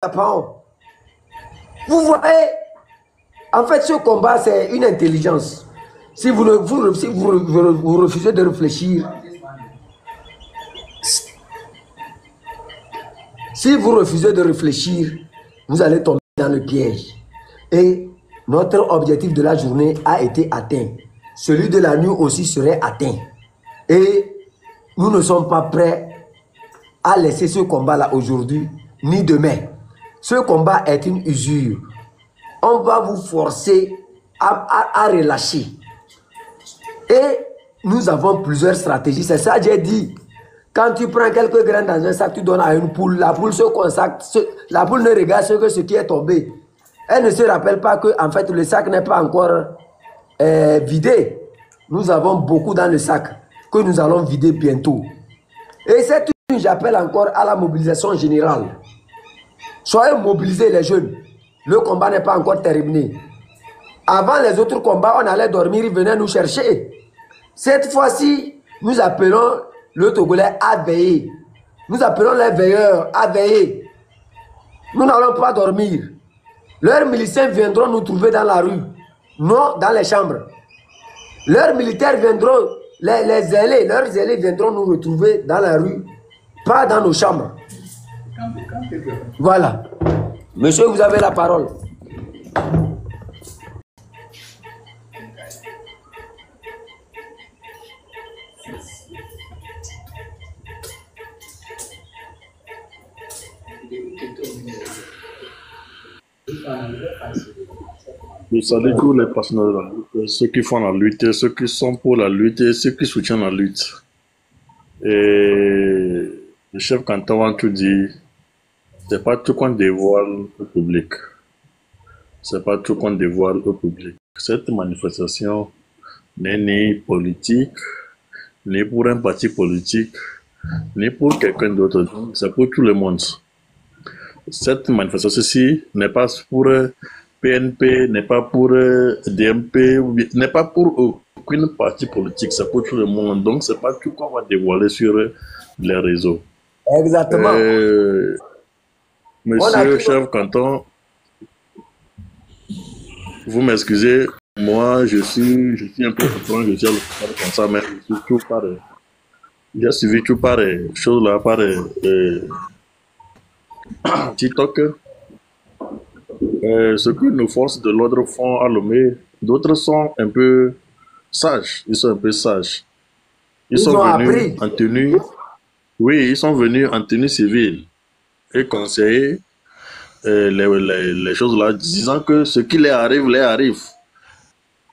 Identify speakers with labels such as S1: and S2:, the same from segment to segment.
S1: Japon. Vous voyez, en fait, ce combat, c'est une intelligence. Si vous refusez de réfléchir, si vous refusez de réfléchir, vous allez tomber dans le piège. Et notre objectif de la journée a été atteint. Celui de la nuit aussi serait atteint. Et nous ne sommes pas prêts à laisser ce combat-là aujourd'hui, ni demain. Ce combat est une usure. On va vous forcer à relâcher. Et nous avons plusieurs stratégies. C'est ça que j'ai dit. Quand tu prends quelques graines dans un sac, tu donnes à une poule. La poule se consacre. La poule ne regarde ce qui est tombé. Elle ne se rappelle pas que en fait, le sac n'est pas encore vidé. Nous avons beaucoup dans le sac que nous allons vider bientôt. Et cette nuit, j'appelle encore à la mobilisation générale. Soyez mobilisés les jeunes. Le combat n'est pas encore terminé. Avant les autres combats, on allait dormir, ils venaient nous chercher. Cette fois-ci, nous appelons le Togolais à veiller. Nous appelons les veilleurs à veiller. Nous n'allons pas dormir. Leurs miliciens viendront nous trouver dans la rue, non dans les chambres. Leurs militaires viendront, leurs zélés viendront nous retrouver dans la rue, pas dans nos chambres. Voilà. Monsieur, vous avez la parole.
S2: Je salue tous les partenaires, ceux qui font la lutte, ceux qui sont pour la lutte et ceux qui soutiennent la lutte. Et le chef canton a tout dit, c'est pas tout qu'on dévoile au public. C'est pas tout qu'on dévoile au public. Cette manifestation n'est ni politique, ni pour un parti politique, ni pour quelqu'un d'autre. C'est pour tout le monde. Cette manifestation-ci n'est pas pour PNP, n'est pas pour DMP, n'est pas pour aucune partie politique, c'est pour tout le monde. Donc, c'est pas tout qu'on va dévoiler sur les réseaux.
S1: Exactement.
S2: Monsieur chef canton, vous m'excusez, moi je suis un peu surpris, je suis à l'hôpital comme ça, mais je suis tout par. J'ai suivi tout par choses là, par TikTok. Ce que nos forces de l'ordre font à Lomé, d'autres sont un peu sages. Ils sont un peu sages. Ils sont venus en tenue. Oui, ils sont venus en tenue civile et conseiller les choses là, disant que ce qui les arrive.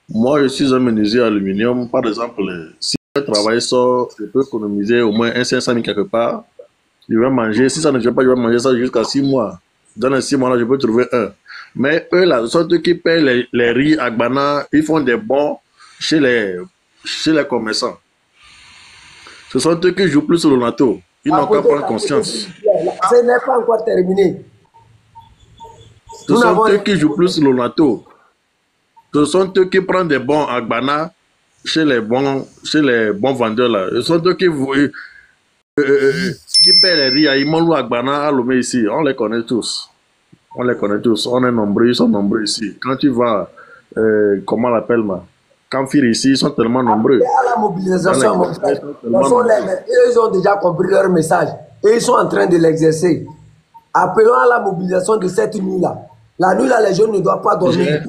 S2: Moi, je suis un menuisier aluminium. Par exemple, si le travail sort, je peux économiser au moins un 500 000 quelque part. Je vais manger. Si ça ne vient pas, je vais manger ça jusqu'à 6 mois. Dans les 6 mois là, je peux trouver un. Mais eux, là, ce sont eux qui payent les riz à Gbana, ils font des bons chez les commerçants. Ce sont eux qui jouent plus sur le NATO. Ils n'ont qu'à prendre conscience.
S1: Ce n'est pas encore terminé.
S2: Ce sont eux qui jouent plus sur le NATO. Ce sont eux qui prennent des bons à Gbana chez les bons vendeurs là. Ce sont eux qui payent les riz à Imolou, à Gbana, à Lomé ici. On les connaît tous. On les connaît tous. On est nombreux, ils sont nombreux ici. Quand tu vas, comment on l'appelle, Camphir ici, ils sont tellement nombreux.
S1: À la mobilisation, ils ont déjà compris leur message et ils sont en train de l'exercer. Appelons à la mobilisation de cette nuit-là. La nuit-là, les jeunes ne doivent pas dormir.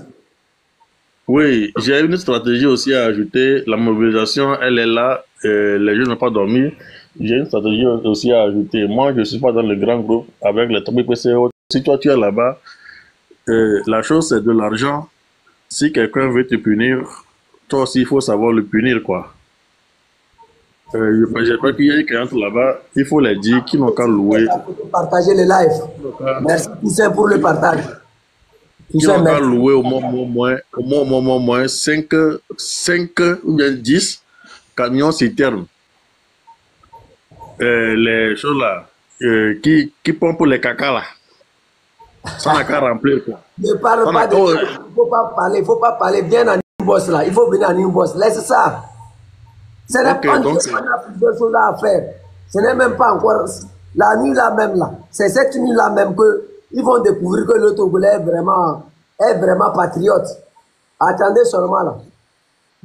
S2: Oui, j'ai une stratégie aussi à ajouter. La mobilisation, elle est là. Les jeunes n'ont pas dormi. J'ai une stratégie aussi à ajouter. Moi, je ne suis pas dans le grand groupe avec les topics PCO. Si toi, tu es là-bas, la chose, c'est de l'argent. Si quelqu'un veut te punir, toi aussi, il faut savoir le punir, quoi. Je crois qu'il y a une cliente là-bas, il faut les dire qu'ils n'ont qu'à louer.
S1: Partager les lives. Merci Toussaint pour le partage.
S2: Ils n'ont qu'à louer au moins 5 ou bien 10 camions citernes. Les choses là, qui pompent les caca là. Ça n'a qu'à remplir, quoi.
S1: Ne parle pas de ça. Il ne faut pas parler. Viens à New Boss là. Il faut venir à New Boss. Laisse ça. Ce n'est pas on a plusieurs choses à faire. Ce n'est même pas encore la nuit là même là. C'est cette nuit là même que ils vont découvrir que le Togolais est vraiment patriote. Attendez seulement là.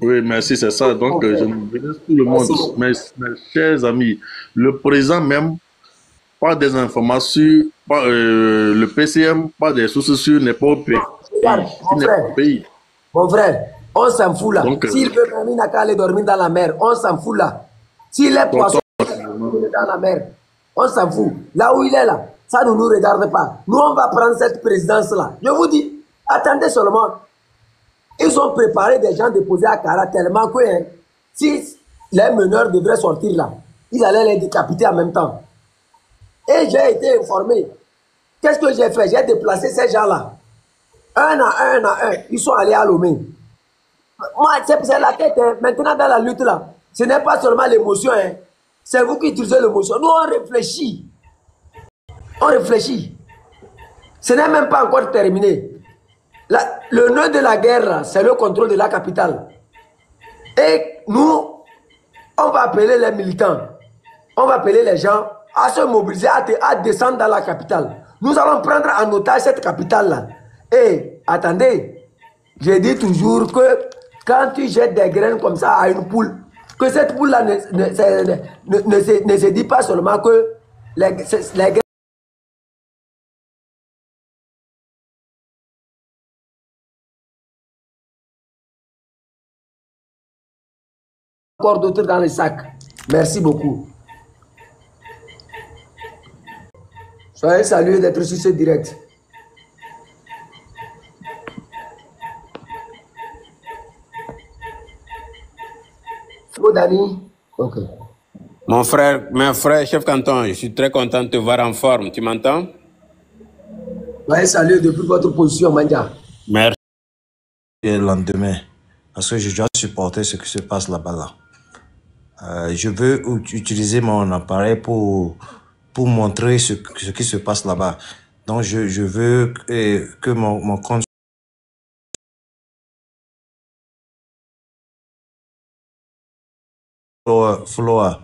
S2: Oui, merci, c'est ça. Donc, je menace tout le monde. Mes chers amis, le président même, pas des informations, pas, le PCM, pas des sources sûres, n'est pas au pays.
S1: Regarde, mon frère, on s'en fout là. S'il veut même, il n'a qu'à aller dormir dans la mer. On s'en fout là. S'il est poisson dans la mer, on s'en fout. Là où il est là, ça ne nous regarde pas. Nous, on va prendre cette présidence-là. Je vous dis, attendez seulement. Ils ont préparé des gens déposés à Kara tellement que si les meneurs devraient sortir là, ils allaient les décapiter en même temps. Et j'ai été informé. Qu'est-ce que j'ai fait? J'ai déplacé ces gens-là. Un à un, ils sont allés à Lomé. Moi, c'est la tête. Maintenant, dans la lutte là, ce n'est pas seulement l'émotion. C'est vous qui utilisez l'émotion. Nous, on réfléchit. On réfléchit. Ce n'est même pas encore terminé. Le nœud de la guerre, c'est le contrôle de la capitale. Et nous, on va appeler les militants, on va appeler les gens à se mobiliser, à descendre dans la capitale. Nous allons prendre en otage cette capitale-là. Et attendez, je dis toujours que quand tu jettes des graines comme ça à une poule, que cette poule-là ne se dit pas seulement que les graines encore d'autres dans les sacs. Merci beaucoup. Soyez salués d'être sur ce direct. Dani. Ok.
S3: Mon frère, chef canton, je suis très content de te voir en forme. Tu m'entends?
S1: Soyez salués depuis votre position, Mandia.
S3: Merci.
S4: Et le lendemain, parce que je dois supporter ce qui se passe là-bas là. Je veux utiliser mon appareil pour montrer ce qui se passe là-bas. Donc, je veux que mon compte Floa.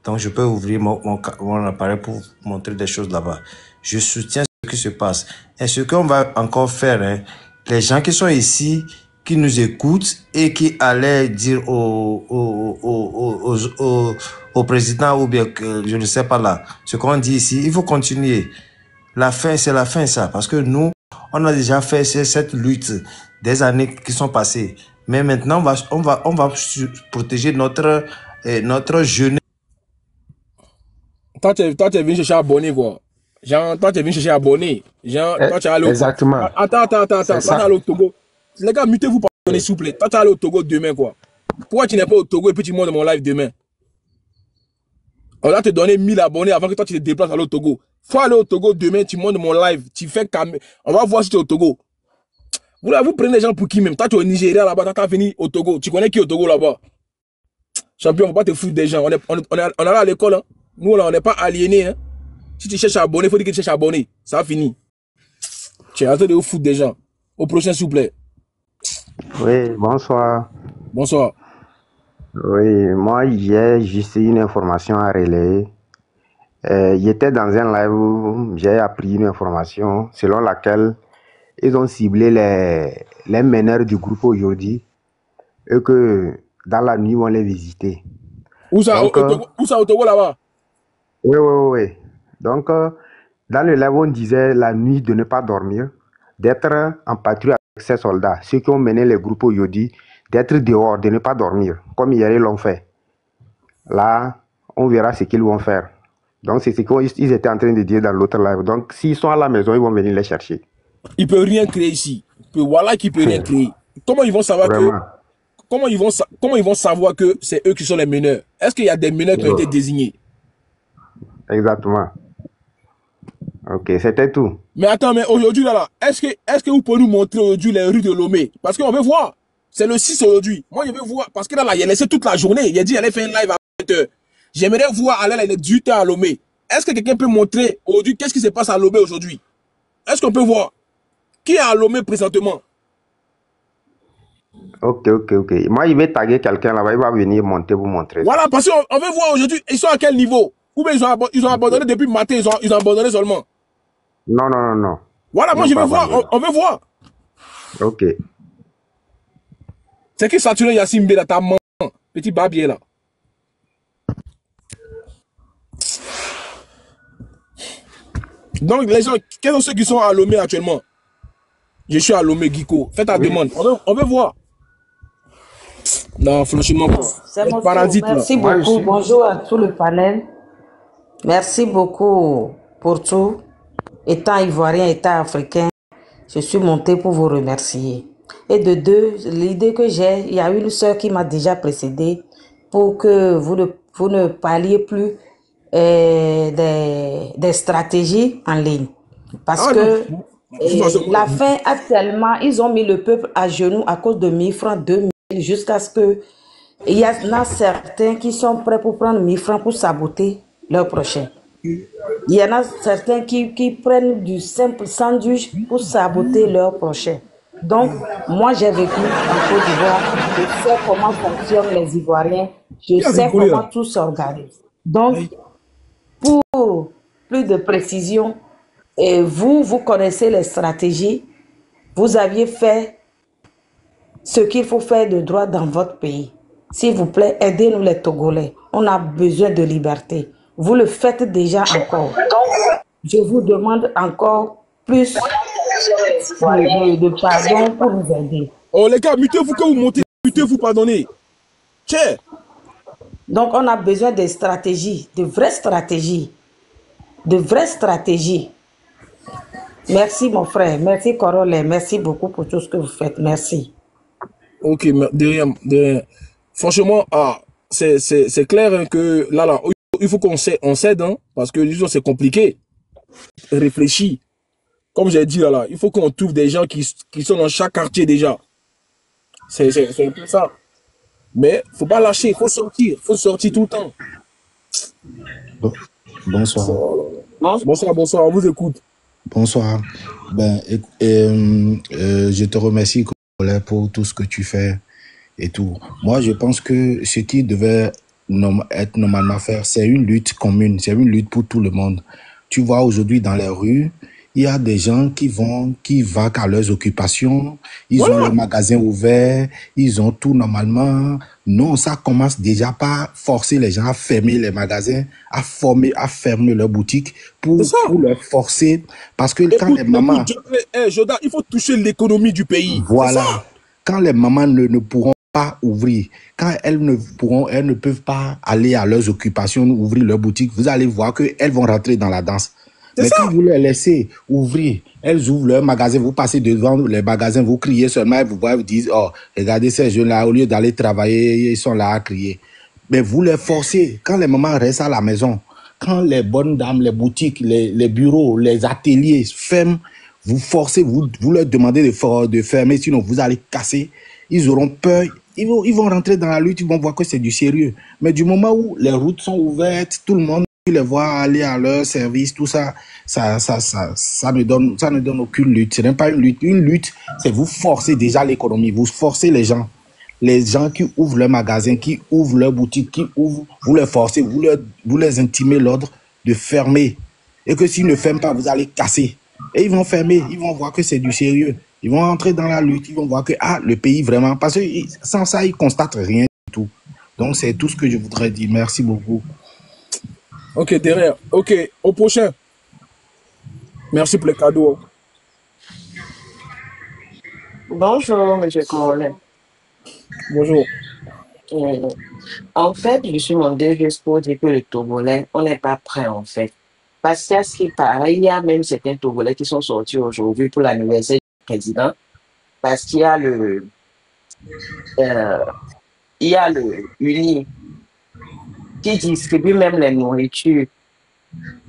S4: Donc, je peux ouvrir mon appareil pour montrer des choses là-bas. Je soutiens ce qui se passe. Et ce qu'on va encore faire, les gens qui sont ici, qui nous écoutent et qui allaient dire au président ou bien je ne sais pas là, ce qu'on dit ici, il faut continuer. La fin, c'est la fin ça, parce que nous, on a déjà fait cette lutte des années qui sont passées. Mais maintenant, on va protéger notre jeunesse.
S5: Toi, tu es venu chercher abonné, quoi. Genre, toi, tu es venu chercher abonné. Genre, toi, tu es allé au...
S6: Exactement.
S5: Attends. Toi, tu es allé au Togo. Les gars, mutez-vous, pardonnez, s'il vous plaît. Toi, tu es allé au Togo demain, quoi. Pourquoi tu n'es pas au Togo et puis tu montes mon live demain? On va te donner 1000 abonnés avant que toi, tu te déplaces à au Togo. Faut aller au Togo demain, tu montes mon live. Tu fais on va voir si tu es au Togo. Vous prenez les gens pour qui même? Toi, tu es au Nigeria là-bas, tu as venu au Togo. Tu connais qui est au Togo là-bas? Champion, on va pas te foutre des gens. On est là à l'école, hein. Nous, là, on n'est pas aliénés, hein. Si tu cherches à abonner, il faut dire que tu cherches à abonner. Ça a fini. Tu es en train de vous foutre des gens. Au prochain, s'il vous plaît.
S6: Oui, bonsoir.
S5: Bonsoir.
S6: Oui, moi, j'ai juste une information à relayer. J'étais dans un live où j'ai appris une information selon laquelle ils ont ciblé les meneurs du groupe aujourd'hui et que dans la nuit, on les visitait.
S5: Où ça, au Togo là-bas?
S6: Oui. Donc, dans le live, on disait la nuit de ne pas dormir, d'être en patrouille avec ces soldats, ceux qui ont mené les groupes aujourd'hui, d'être dehors, de ne pas dormir, comme hier ils l'ont fait. Là, on verra ce qu'ils vont faire. Donc, c'est ce qu'ils étaient en train de dire dans l'autre live. Donc, s'ils sont à la maison, ils vont venir les chercher.
S5: Ils ne peuvent rien créer ici. Voilà qu'ils ne peuvent rien créer. Comment ils vont savoir Comment ils vont savoir que c'est eux qui sont les meneurs? Est-ce qu'il y a des meneurs qui ont été désignés?
S6: Exactement. Ok, c'était tout.
S5: Mais attends, mais aujourd'hui, là, est-ce que vous pouvez nous montrer aujourd'hui les rues de Lomé? Parce qu'on veut voir. C'est le 6 aujourd'hui. Moi, je veux voir. Parce que là, il a laissé toute la journée. Il a dit qu'il allait faire un live à 20h. J'aimerais voir aller les 18h à Lomé. Est-ce que quelqu'un peut montrer aujourd'hui qu'est-ce qui se passe à Lomé aujourd'hui? Est-ce qu'on peut voir? Qui est à Lomé présentement?
S6: Ok. Moi, il va taguer quelqu'un là-bas. Il va venir monter pour montrer.
S5: Voilà, parce qu'on veut voir aujourd'hui. Ils sont à quel niveau? Ou bien ils ont abandonné depuis le matin. Ils ont abandonné seulement.
S6: Non, non, non, non.
S5: Voilà, moi je veux voir, on veut voir.
S6: Ok.
S5: C'est qui Saturne Yacine Bela, ta maman, petit barbier là. Donc les gens, quels sont ceux qui sont à Lomé actuellement? Je suis à Lomé, Guico. Fais ta demande, on veut voir. Non, franchement,
S7: c'est mon tour. Merci beaucoup. Bonjour à tout le panel. Merci beaucoup pour tout. Étant ivoirien, étant africain, je suis monté pour vous remercier. Et de deux, l'idée que j'ai, il y a une sœur qui m'a déjà précédé pour que vous ne parliez plus des stratégies en ligne. Parce que la fin, actuellement, ils ont mis le peuple à genoux à cause de 1000 francs, 2000, jusqu'à ce que il y en a certains qui sont prêts pour prendre 1000 francs pour saboter leur prochain. Il y en a certains qui prennent du simple sandwich pour saboter leur prochain. Donc, moi, j'ai vécu en Côte d'Ivoire. Je sais comment fonctionnent les Ivoiriens. Je sais comment tout s'organise. Donc, pour plus de précision, et vous connaissez les stratégies. Vous aviez fait ce qu'il faut faire de droit dans votre pays. S'il vous plaît, aidez-nous les Togolais. On a besoin de liberté. Vous le faites déjà encore. Donc, je vous demande encore plus de pardon pour nous aider.
S5: Oh les gars, mutez-vous que vous montez. Mutez-vous, pardonnez. Tiens.
S7: Donc, on a besoin de stratégies, de vraies stratégies. De vraies stratégies. Merci mon frère. Merci Corolle. Merci beaucoup pour tout ce que vous faites. Merci.
S5: Ok, de rien. Franchement, c'est clair hein, que là, il faut qu'on cède, hein, parce que disons c'est compliqué. Réfléchis. Comme j'ai dit là, il faut qu'on trouve des gens qui sont dans chaque quartier déjà. C'est un peu ça. Mais faut pas lâcher, faut sortir tout le temps.
S8: Bonsoir.
S5: Bonsoir, on vous écoute.
S8: Bonsoir. Je te remercie pour tout ce que tu fais et tout. Moi, je pense que ce qui devait être normalement faire, c'est une lutte commune, c'est une lutte pour tout le monde. Tu vois, aujourd'hui, dans les rues, il y a des gens qui vaquent à leurs occupations, ils ont le magasin ouvert, ils ont tout normalement. Non, ça commence déjà par forcer les gens à fermer les magasins, à fermer leurs boutiques pour leur forcer. Parce que quand les mamans...
S5: Joda, il faut toucher l'économie du pays.
S8: Voilà. Quand les mamans ne pourront pas ouvrir, quand elles ne peuvent pas aller à leurs occupations, ouvrir leur boutique, vous allez voir qu'elles vont rentrer dans la danse. Mais quand vous les laissez ouvrir, elles ouvrent leur magasin, vous passez devant les magasins, vous criez seulement, vous dites, oh, regardez ces jeunes-là, au lieu d'aller travailler, ils sont là à crier. Mais vous les forcez, quand les mamans restent à la maison, quand les bonnes dames, les boutiques, les bureaux, les ateliers ferment, vous forcez, vous leur demandez de fermer, sinon vous allez casser, ils auront peur, ils vont rentrer dans la lutte, ils vont voir que c'est du sérieux. Mais du moment où les routes sont ouvertes, tout le monde les voit aller à leur service, tout ça, ça ne donne aucune lutte. Ce n'est pas une lutte. Une lutte, c'est vous forcer déjà l'économie, vous forcez les gens qui ouvrent leur magasin, qui ouvrent leur boutique, vous les forcez, vous les intimez l'ordre de fermer. Et que s'ils ne ferment pas, vous allez casser. Et ils vont fermer, ils vont voir que c'est du sérieux. Ils vont entrer dans la lutte, ils vont voir que le pays vraiment, parce que sans ça, ils constatent rien du tout. Donc c'est tout ce que je voudrais dire. Merci beaucoup.
S5: Ok, derrière. Ok, au prochain. Merci pour le cadeau.
S9: Bonjour, M. Corolle.
S5: Bonjour.
S9: En fait, je suis monté juste pour dire que le Togolais, on n'est pas prêt en fait. Parce qu'à ce qui paraît, il y a même certains Togolais qui sont sortis aujourd'hui pour l'anniversaire du président. Parce qu'il y a le UNI qui distribue même les nourritures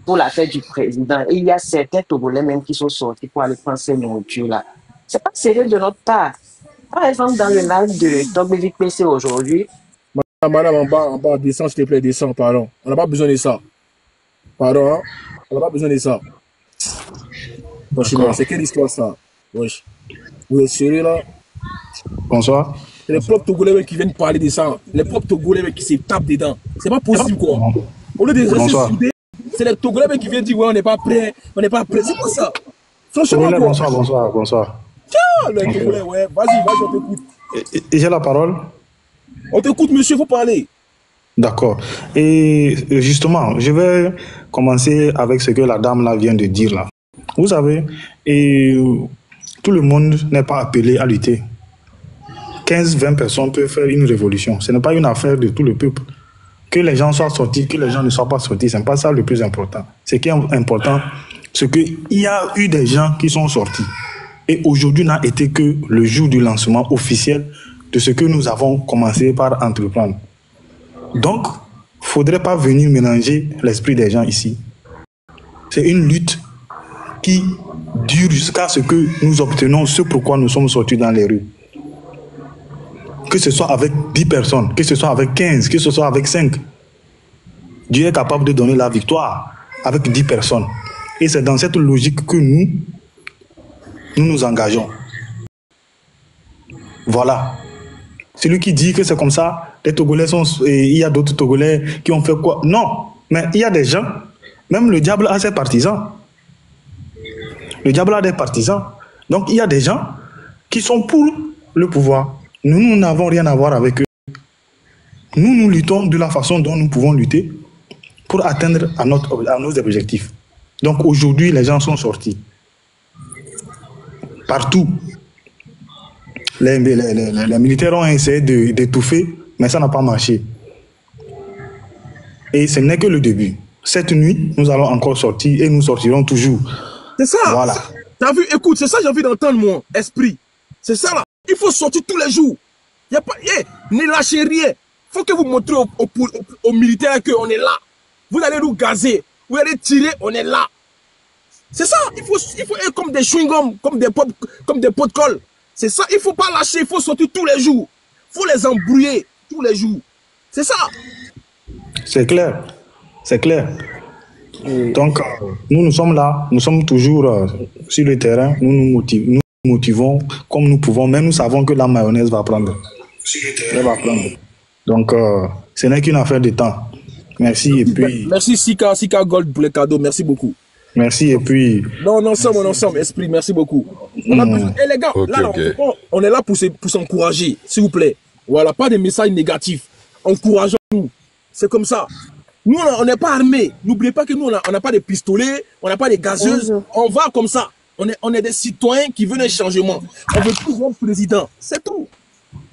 S9: pour la fête du président. Et il y a certains Togolais même qui sont sortis pour aller prendre ces nourritures-là. C'est pas sérieux de notre part. Par exemple, dans le live de Togolais PC aujourd'hui.
S5: Madame, en bas, descends, s'il te plaît, descends, pardon. On n'a pas besoin de ça. Pardon, hein? On n'a pas besoin de ça. Franchement, c'est quelle histoire ça? Wesh. Vous êtes sérieux là?
S8: Bonsoir.
S5: C'est les propres Togolais qui viennent parler de ça. Les propres Togolais qui se tapent dedans. C'est pas possible quoi. Au lieu de rester soudés, C'est les Togolais qui viennent dire, ouais, on n'est pas prêt, on n'est pas prêt. C'est quoi ça? Franchement, quoi.
S10: Bonsoir.
S5: Tiens, les Togolais, ouais. Vas-y, on t'écoute.
S10: Et j'ai la parole?
S5: On t'écoute, monsieur, il faut parler.
S10: D'accord. Et justement, je vais commencer avec ce que la dame là vient de dire là. Vous savez, tout le monde n'est pas appelé à lutter. 15-20 personnes peuvent faire une révolution. Ce n'est pas une affaire de tout le peuple. Que les gens soient sortis, que les gens ne soient pas sortis, ce n'est pas ça le plus important. Ce qui est important, c'est qu'il y a eu des gens qui sont sortis. Et aujourd'hui n'a été que le jour du lancement officiel de ce que nous avons commencé par entreprendre. Donc, il ne faudrait pas venir mélanger l'esprit des gens ici. C'est une lutte qui dure jusqu'à ce que nous obtenons ce pourquoi nous sommes sortis dans les rues. Que ce soit avec 10 personnes, que ce soit avec 15, que ce soit avec 5. Dieu est capable de donner la victoire avec 10 personnes. Et c'est dans cette logique que nous engageons. Voilà. Celui qui dit que c'est comme ça, les Togolais sont... Et il y a d'autres Togolais qui ont fait quoi? Non. Mais il y a des gens, même le diable a ses partisans. Le diable a des partisans. Donc il y a des gens qui sont pour le pouvoir. Nous n'avons rien à voir avec eux. Nous luttons de la façon dont nous pouvons lutter pour atteindre à nos objectifs. Donc aujourd'hui, les gens sont sortis. Partout. Les militaires ont essayé d'étouffer, mais ça n'a pas marché. Et ce n'est que le début. Cette nuit, nous allons encore sortir et nous sortirons toujours.
S5: C'est ça.
S10: Voilà.
S5: T'as vu, écoute, c'est ça que j'ai envie d'entendre, mon esprit. C'est ça là. Il faut sortir tous les jours. Y a pas, ne lâchez rien. Il faut que vous montrez aux militaires qu'on est là. Vous allez nous gazer. Vous allez tirer, on est là. C'est ça. Il faut être comme des chewing-gums, comme des pots de colle. C'est ça. Il ne faut pas lâcher. Il faut sortir tous les jours. Il faut les embrouiller tous les jours. C'est ça.
S10: C'est clair. C'est clair. Donc, nous sommes là. Nous sommes toujours sur le terrain. Nous motivons comme nous pouvons, mais nous savons que la mayonnaise va prendre. Elle va prendre. Donc, ce n'est qu'une affaire de temps. Merci et puis...
S5: Merci Sika Gold pour les cadeaux. Merci beaucoup.
S10: Merci et puis...
S5: Non, ensemble, esprit, merci beaucoup. On a besoin... les gars, là, on est là pour s'encourager, s'il vous plaît. Voilà, pas de messages négatifs. Encourageons-nous. C'est comme ça. Nous, on n'est pas armés. N'oubliez pas que nous, on n'a pas de pistolets, on n'a pas de gazeuses. On va comme ça. On est des citoyens qui veulent un changement. On veut plus un président. C'est tout.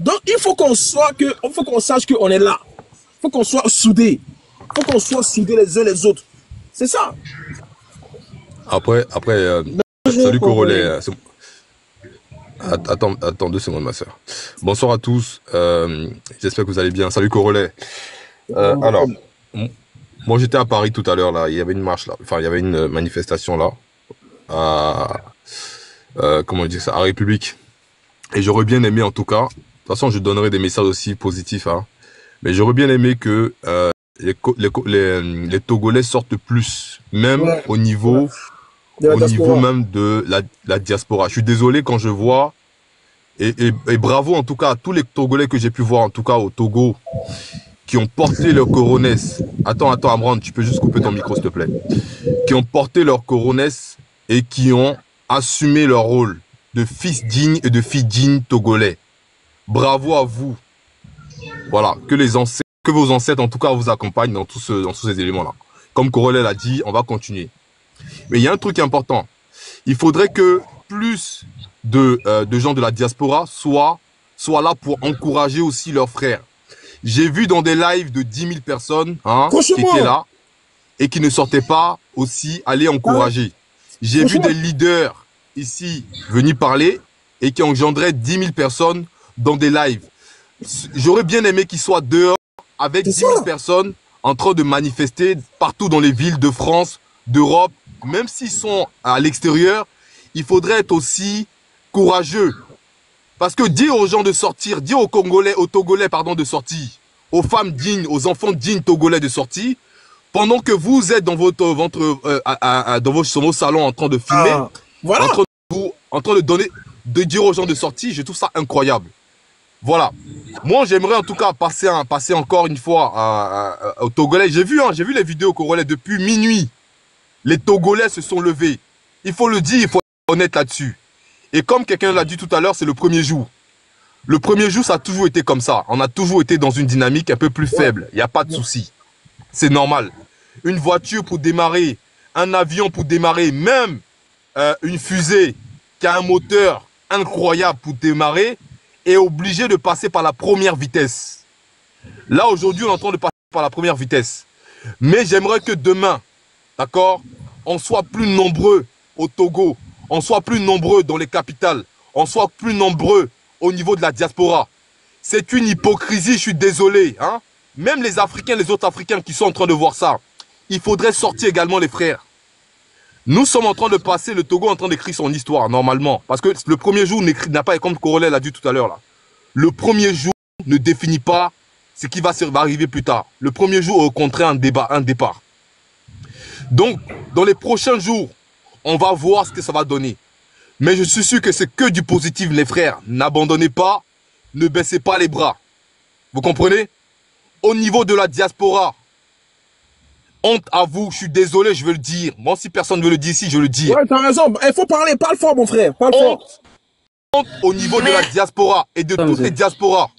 S5: Donc, il faut qu'on sache qu'on est là. Il faut qu'on soit soudés. Il faut qu'on soit soudés les uns les autres. C'est ça.
S11: Après, salut Corolais. Attends 2 secondes, ma soeur. Bonsoir à tous. J'espère que vous allez bien. Salut Corolais. Alors, moi j'étais à Paris tout à l'heure là. Il y avait une marche là. Enfin, il y avait une manifestation là. Comment dire ça, à République. Et j'aurais bien aimé en tout cas. De toute façon, je donnerai des messages aussi positifs. Hein, mais j'aurais bien aimé que les Togolais sortent plus, même au niveau même de la diaspora. Je suis désolé quand je vois, et bravo en tout cas à tous les Togolais que j'ai pu voir, en tout cas au Togo, qui ont porté leur coronesse. Attends, Amran, tu peux juste couper ton micro s'il te plaît. Qui ont porté leur coronesse et qui ont assumé leur rôle de fils dignes et de filles dignes togolais. Bravo à vous. Voilà, que vos ancêtres en tout cas vous accompagnent dans tous ces éléments-là. Comme Corollet l'a dit, on va continuer. Mais il y a un truc important. Il faudrait que plus de gens de la diaspora soient là pour encourager aussi leurs frères. J'ai vu dans des lives de 10 000 personnes qui étaient là et qui ne sortaient pas aussi aller encourager. J'ai vu des leaders ici venir parler et qui engendraient 10 000 personnes dans des lives. J'aurais bien aimé qu'ils soient dehors avec 10 000 personnes en train de manifester partout dans les villes de France, d'Europe. Même s'ils sont à l'extérieur, il faudrait être aussi courageux. Parce que dire aux gens de sortir, dire aux Togolais de sortir, aux femmes dignes, aux enfants dignes togolais de sortir, pendant que vous êtes dans sur vos salons en train de filmer, en train de dire aux gens de sortir, je trouve ça incroyable. Voilà. Moi, j'aimerais en tout cas passer encore une fois aux Togolais. J'ai vu les vidéos Corolais depuis minuit. Les Togolais se sont levés. Il faut le dire, il faut être honnête là-dessus. Et comme quelqu'un l'a dit tout à l'heure, c'est le premier jour. Le premier jour, ça a toujours été comme ça. On a toujours été dans une dynamique un peu plus faible. Il n'y a pas de souci. C'est normal. Une voiture pour démarrer, un avion pour démarrer, même une fusée qui a un moteur incroyable pour démarrer, est obligée de passer par la première vitesse. Là, aujourd'hui, on est en train de passer par la première vitesse. Mais j'aimerais que demain, d'accord, on soit plus nombreux au Togo, on soit plus nombreux dans les capitales, on soit plus nombreux au niveau de la diaspora. C'est une hypocrisie, je suis désolé. Hein? Même les Africains, les autres Africains qui sont en train de voir ça, il faudrait sortir également les frères. Nous sommes en train de passer, le Togo est en train d'écrire son histoire, normalement. Parce que le premier jour n'a pas, comme Corolla l'a dit tout à l'heure, là. Le premier jour ne définit pas ce qui va arriver plus tard. Le premier jour, au contraire, un départ. Donc, dans les prochains jours, on va voir ce que ça va donner. Mais je suis sûr que c'est que du positif, les frères. N'abandonnez pas, ne baissez pas les bras. Vous comprenez? Au niveau de la diaspora, honte à vous, je suis désolé, je veux le dire. Moi, si personne ne veut le dire ici, je le dis.
S5: Ouais, t'as raison. Il faut parler, parle fort, mon frère. Parle fort.
S11: Honte au niveau de la diaspora et de toutes les diasporas.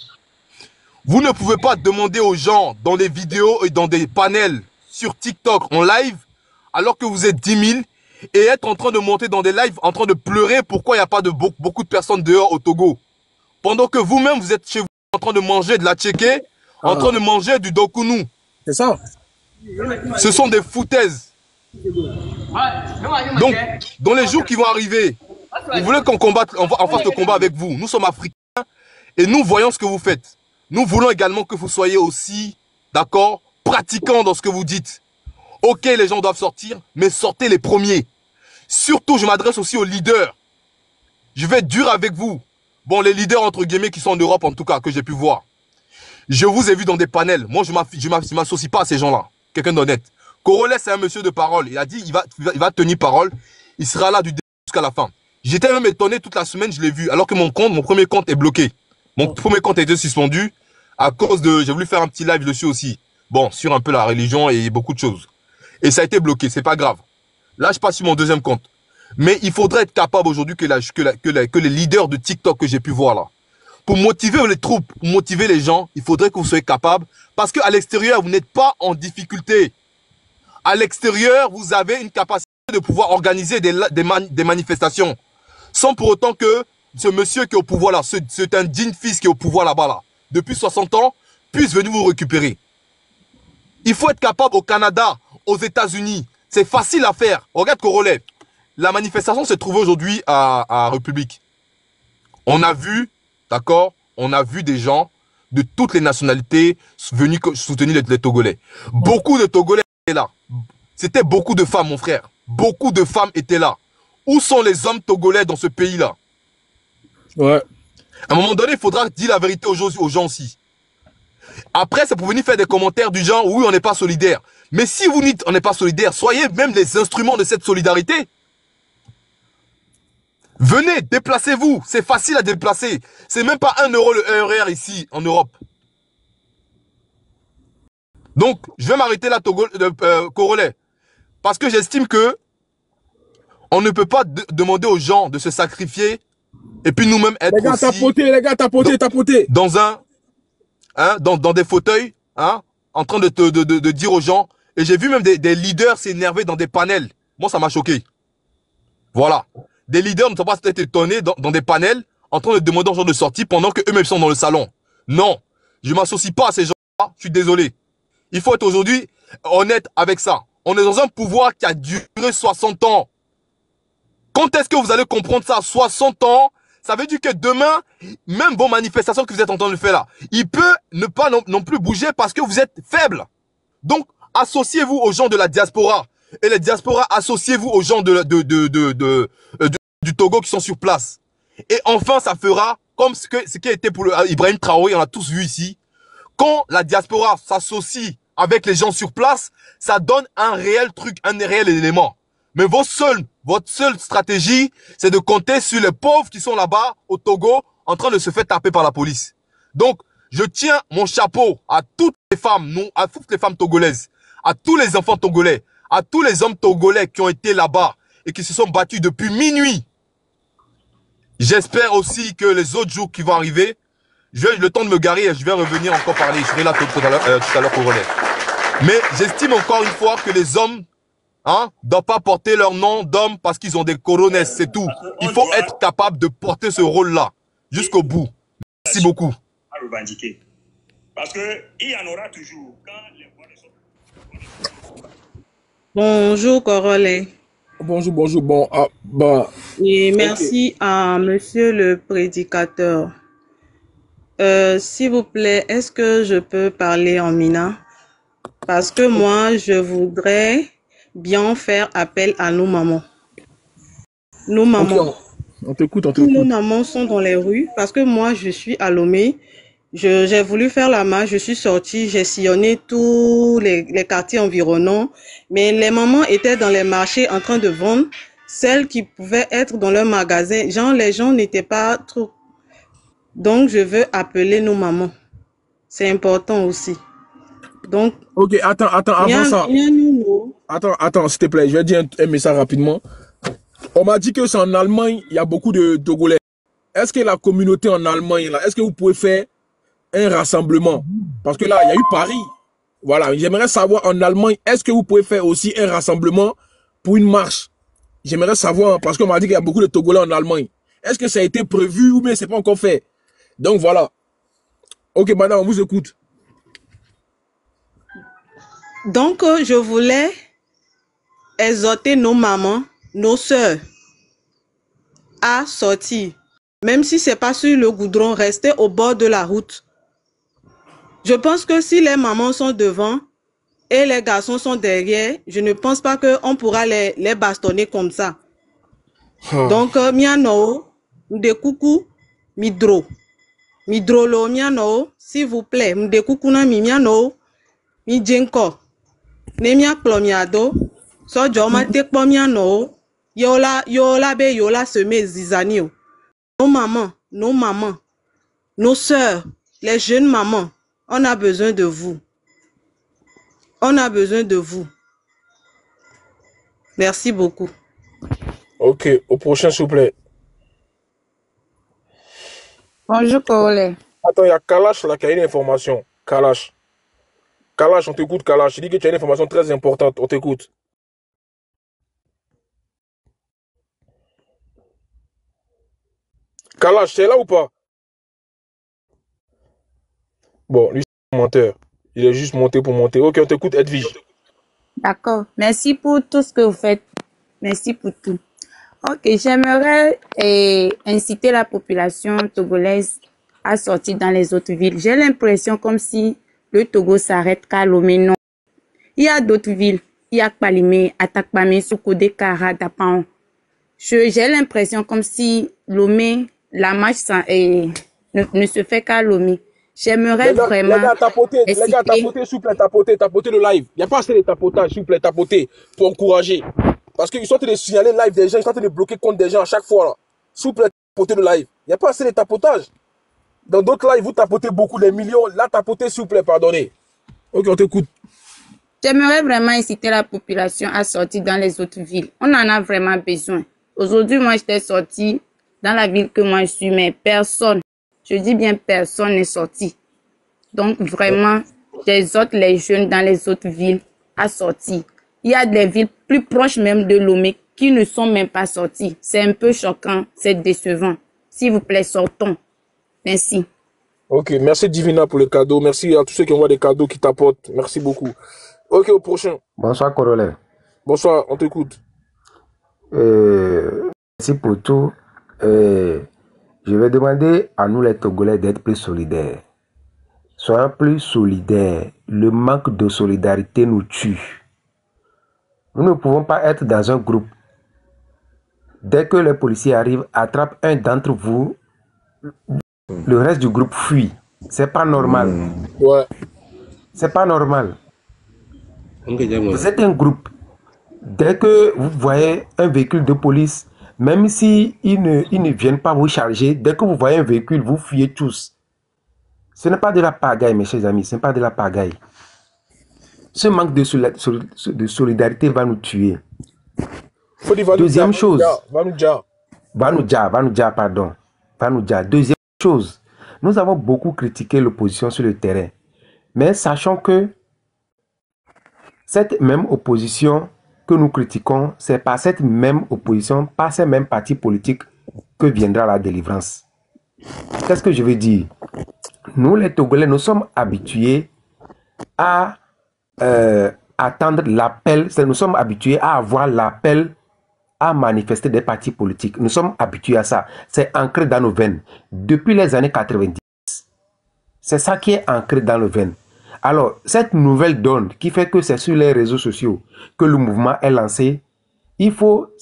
S11: Vous ne pouvez pas demander aux gens dans des vidéos et dans des panels sur TikTok en live, alors que vous êtes 10 000, et être en train de monter dans des lives, en train de pleurer pourquoi il n'y a pas de beaucoup de personnes dehors au Togo. Pendant que vous-même, vous êtes chez vous en train de manger de la tchéké, en train de manger du dokounou.
S5: C'est ça.
S11: Ce sont des foutaises. Donc, dans les jours qui vont arriver, vous voulez qu'on combatte, on fasse le combat avec vous. Nous sommes africains et nous voyons ce que vous faites. Nous voulons également que vous soyez aussi, d'accord, pratiquants dans ce que vous dites. Ok, les gens doivent sortir, mais sortez les premiers. Surtout, je m'adresse aussi aux leaders. Je vais être dur avec vous. Bon, les leaders, entre guillemets, qui sont en Europe, en tout cas, que j'ai pu voir. Je vous ai vu dans des panels. Moi, je ne m'associe pas à ces gens-là. Quelqu'un d'honnête. Corolla, c'est un monsieur de parole. Il a dit, il va tenir parole. Il sera là du début jusqu'à la fin. J'étais même étonné toute la semaine, je l'ai vu. Alors que mon premier compte est bloqué. Mon premier compte a été suspendu à cause de... J'ai voulu faire un petit live dessus aussi. Bon, sur un peu la religion et beaucoup de choses. Et ça a été bloqué, c'est pas grave. Là, je passe sur mon deuxième compte. Mais il faudrait être capable aujourd'hui que les leaders de TikTok que j'ai pu voir là, pour motiver les troupes, pour motiver les gens, il faudrait que vous soyez capables. Parce qu'à l'extérieur, vous n'êtes pas en difficulté. À l'extérieur, vous avez une capacité de pouvoir organiser des manifestations. Sans pour autant que ce monsieur qui est au pouvoir là, c'est un digne fils qui est au pouvoir là-bas là, depuis 60 ans, puisse venir vous récupérer. Il faut être capable au Canada, aux États-Unis. C'est facile à faire. Regarde Corolla. La manifestation s'est trouvée aujourd'hui à République. On a vu, d'accord, on a vu des gens de toutes les nationalités venus soutenir les Togolais. Beaucoup de Togolais étaient là. C'était beaucoup de femmes, mon frère. Beaucoup de femmes étaient là. Où sont les hommes togolais dans ce pays-là?
S5: Ouais.
S11: À un moment donné, il faudra dire la vérité aux gens aussi. Après, c'est pour venir faire des commentaires du genre, oui, on n'est pas solidaire. Mais si vous dites on n'est pas solidaire, soyez même les instruments de cette solidarité. Venez, déplacez-vous. C'est facile à déplacer. C'est même pas 1 euro le RER ici, en Europe. Donc, je vais m'arrêter là, Corolla. Parce que j'estime que on ne peut pas demander aux gens de se sacrifier et puis nous-mêmes être
S5: les gars, tapoter.
S11: Dans des fauteuils, hein, en train de dire aux gens. Et j'ai vu même des leaders s'énerver dans des panels. Moi, ça m'a choqué. Voilà. Des leaders ne sont pas peut-être étonnés dans des panels en train de demander aux gens de sortir pendant qu'eux-mêmes sont dans le salon. Non. Je ne m'associe pas à ces gens-là. Je suis désolé. Il faut être aujourd'hui honnête avec ça. On est dans un pouvoir qui a duré 60 ans. Quand est-ce que vous allez comprendre ça? 60 ans, ça veut dire que demain, même vos manifestations que vous êtes en train de faire là, il peut ne pas non plus bouger parce que vous êtes faible. Donc, associez-vous aux gens de la diaspora. Et les diasporas, associez-vous aux gens du Togo qui sont sur place. Et enfin, ça fera comme ce qui a été pour Ibrahim Traoré, on l'a tous vu ici. Quand la diaspora s'associe avec les gens sur place, ça donne un réel truc, un réel élément. Mais votre seule stratégie, c'est de compter sur les pauvres qui sont là-bas au Togo en train de se faire taper par la police. Donc, je tiens mon chapeau à toutes les femmes, à toutes les femmes togolaises, à tous les enfants togolais, à tous les hommes togolais qui ont été là-bas et qui se sont battus depuis minuit. J'espère aussi que les autres jours qui vont arriver, le temps de me garer et je vais revenir encore parler. Je serai là tout à l'heure, Coronet. Mais j'estime encore une fois que les hommes ne doivent pas porter leur nom d'homme parce qu'ils ont des coronets, c'est tout. Il faut être capable de porter ce rôle-là jusqu'au bout. Merci beaucoup.
S12: À revendiquer. Parce qu'il y en aura toujours. Quand les voix sont...
S13: Bonjour, Coronet.
S5: Bonjour, bonjour. Bon,
S13: et merci à monsieur le prédicateur. S'il vous plaît, est-ce que je peux parler en mina? Parce que moi, je voudrais bien faire appel à nos mamans. Nos mamans.
S5: On t'écoute, on
S13: t'écoute. Tous nos mamans sont dans les rues parce que moi, je suis à Lomé. J'ai voulu faire la marche, je suis sortie, j'ai sillonné tous les quartiers environnants. Mais les mamans étaient dans les marchés en train de vendre. Celles qui pouvaient être dans leur magasin. Genre, les gens n'étaient pas trop... Donc, je veux appeler nos mamans. C'est important aussi. Donc...
S5: Ok, attends, avant ça... Attends, s'il te plaît, je vais dire un message rapidement. On m'a dit que c'est en Allemagne, il y a beaucoup de Togolais. Est-ce que la communauté en Allemagne, là, est-ce que vous pouvez faire un rassemblement? Parce que là, il y a eu Paris. Voilà, j'aimerais savoir en Allemagne, est-ce que vous pouvez faire aussi un rassemblement pour une marche? J'aimerais savoir, parce qu'on m'a dit qu'il y a beaucoup de Togolais en Allemagne. Est-ce que ça a été prévu ou bien c'est pas encore fait? Donc voilà. Ok, madame, on vous écoute.
S13: Donc, je voulais exhorter nos mamans, nos sœurs, à sortir. Même si c'est pas sur le goudron, rester au bord de la route. Je pense que si les mamans sont devant et les garçons sont derrière, je ne pense pas qu'on pourra les bastonner comme ça. Donc, miano, de coucou, midro. Midrolo, miano, s'il vous plaît, de coucou na mi miano, mi jenko. Ne mia plomiado, so joma te miano, yola be yola seme zizanio. Nos mamans, nos sœurs, les jeunes mamans, on a besoin de vous. On a besoin de vous. Merci beaucoup.
S5: Ok, au prochain, s'il vous plaît.
S14: Bonjour, Coronet.
S5: Attends, il y a Kalash là qui a une information. Kalash, on t'écoute, Kalash. Il dit que tu as une information très importante. On t'écoute. Kalash, c'est là ou pas? Bon, lui, c'est un menteur. Il est juste monté pour monter. Ok, on t'écoute, Edwige.
S14: D'accord. Merci pour tout ce que vous faites. Merci pour tout. Ok, j'aimerais inciter la population togolaise à sortir dans les autres villes. J'ai l'impression comme si le Togo s'arrête qu'à Lomé. Non. Il y a d'autres villes. Il y a Kpalimé, Atakpamé, Soukode, Kara, Dapan. J'ai l'impression comme si Lomé, la marche ne se fait qu'à Lomé. J'aimerais vraiment...
S5: Les gars, tapotez, s'il vous plaît, tapotez le live. Il n'y a pas assez de tapotage, s'il vous plaît, tapotez, pour encourager. Parce qu'ils sont en train de signaler le live des gens, ils sont en train de bloquer compte des gens à chaque fois. S'il vous plaît, tapotez le live. Il n'y a pas assez de tapotage. Dans d'autres lives, vous tapotez beaucoup, des millions. Là, tapotez, s'il vous plaît, pardonnez. Ok, on t'écoute.
S14: J'aimerais vraiment inciter la population à sortir dans les autres villes. On en a vraiment besoin. Aujourd'hui, moi, j'étais sortie dans la ville que moi je suis, mais personne, je dis bien personne n'est sorti. Donc, vraiment, j'exhorte les jeunes dans les autres villes à sortir. Il y a des villes plus proches même de Lomé qui ne sont même pas sorties. C'est un peu choquant, c'est décevant. S'il vous plaît, sortons. Merci.
S5: Ok, merci Divina pour le cadeau. Merci à tous ceux qui envoient des cadeaux, qui t'apportent. Merci beaucoup. Ok, au prochain.
S6: Bonsoir, Coronet.
S5: Bonsoir, on t'écoute.
S6: Merci pour tout. Je vais demander à nous les Togolais d'être plus solidaires. Soyons plus solidaires. Le manque de solidarité nous tue. Nous ne pouvons pas être dans un groupe. Dès que les policiers arrivent, attrapent un d'entre vous, le reste du groupe fuit. C'est pas normal.
S5: Ouais.
S6: C'est pas normal. Vous êtes un groupe. Dès que vous voyez un véhicule de police, même si ils ne viennent pas vous charger, dès que vous voyez un véhicule, vous fuyez tous. Ce n'est pas de la pagaille, mes chers amis. Ce n'est pas de la pagaille. Ce manque de solidarité va nous tuer. Deuxième chose. Deuxième chose. Nous avons beaucoup critiqué l'opposition sur le terrain. Mais sachant que cette même opposition que nous critiquons, c'est par cette même opposition, par ces mêmes partis politiques que viendra la délivrance. Qu'est-ce que je veux dire? Nous, les Togolais, nous sommes habitués à attendre l'appel, nous sommes habitués à avoir l'appel à manifester des partis politiques. Nous sommes habitués à ça. C'est ancré dans nos veines. Depuis les années 90, c'est ça qui est ancré dans nos veines. Alors, cette nouvelle donne qui fait que c'est sur les réseaux sociaux que le mouvement est lancé, il faut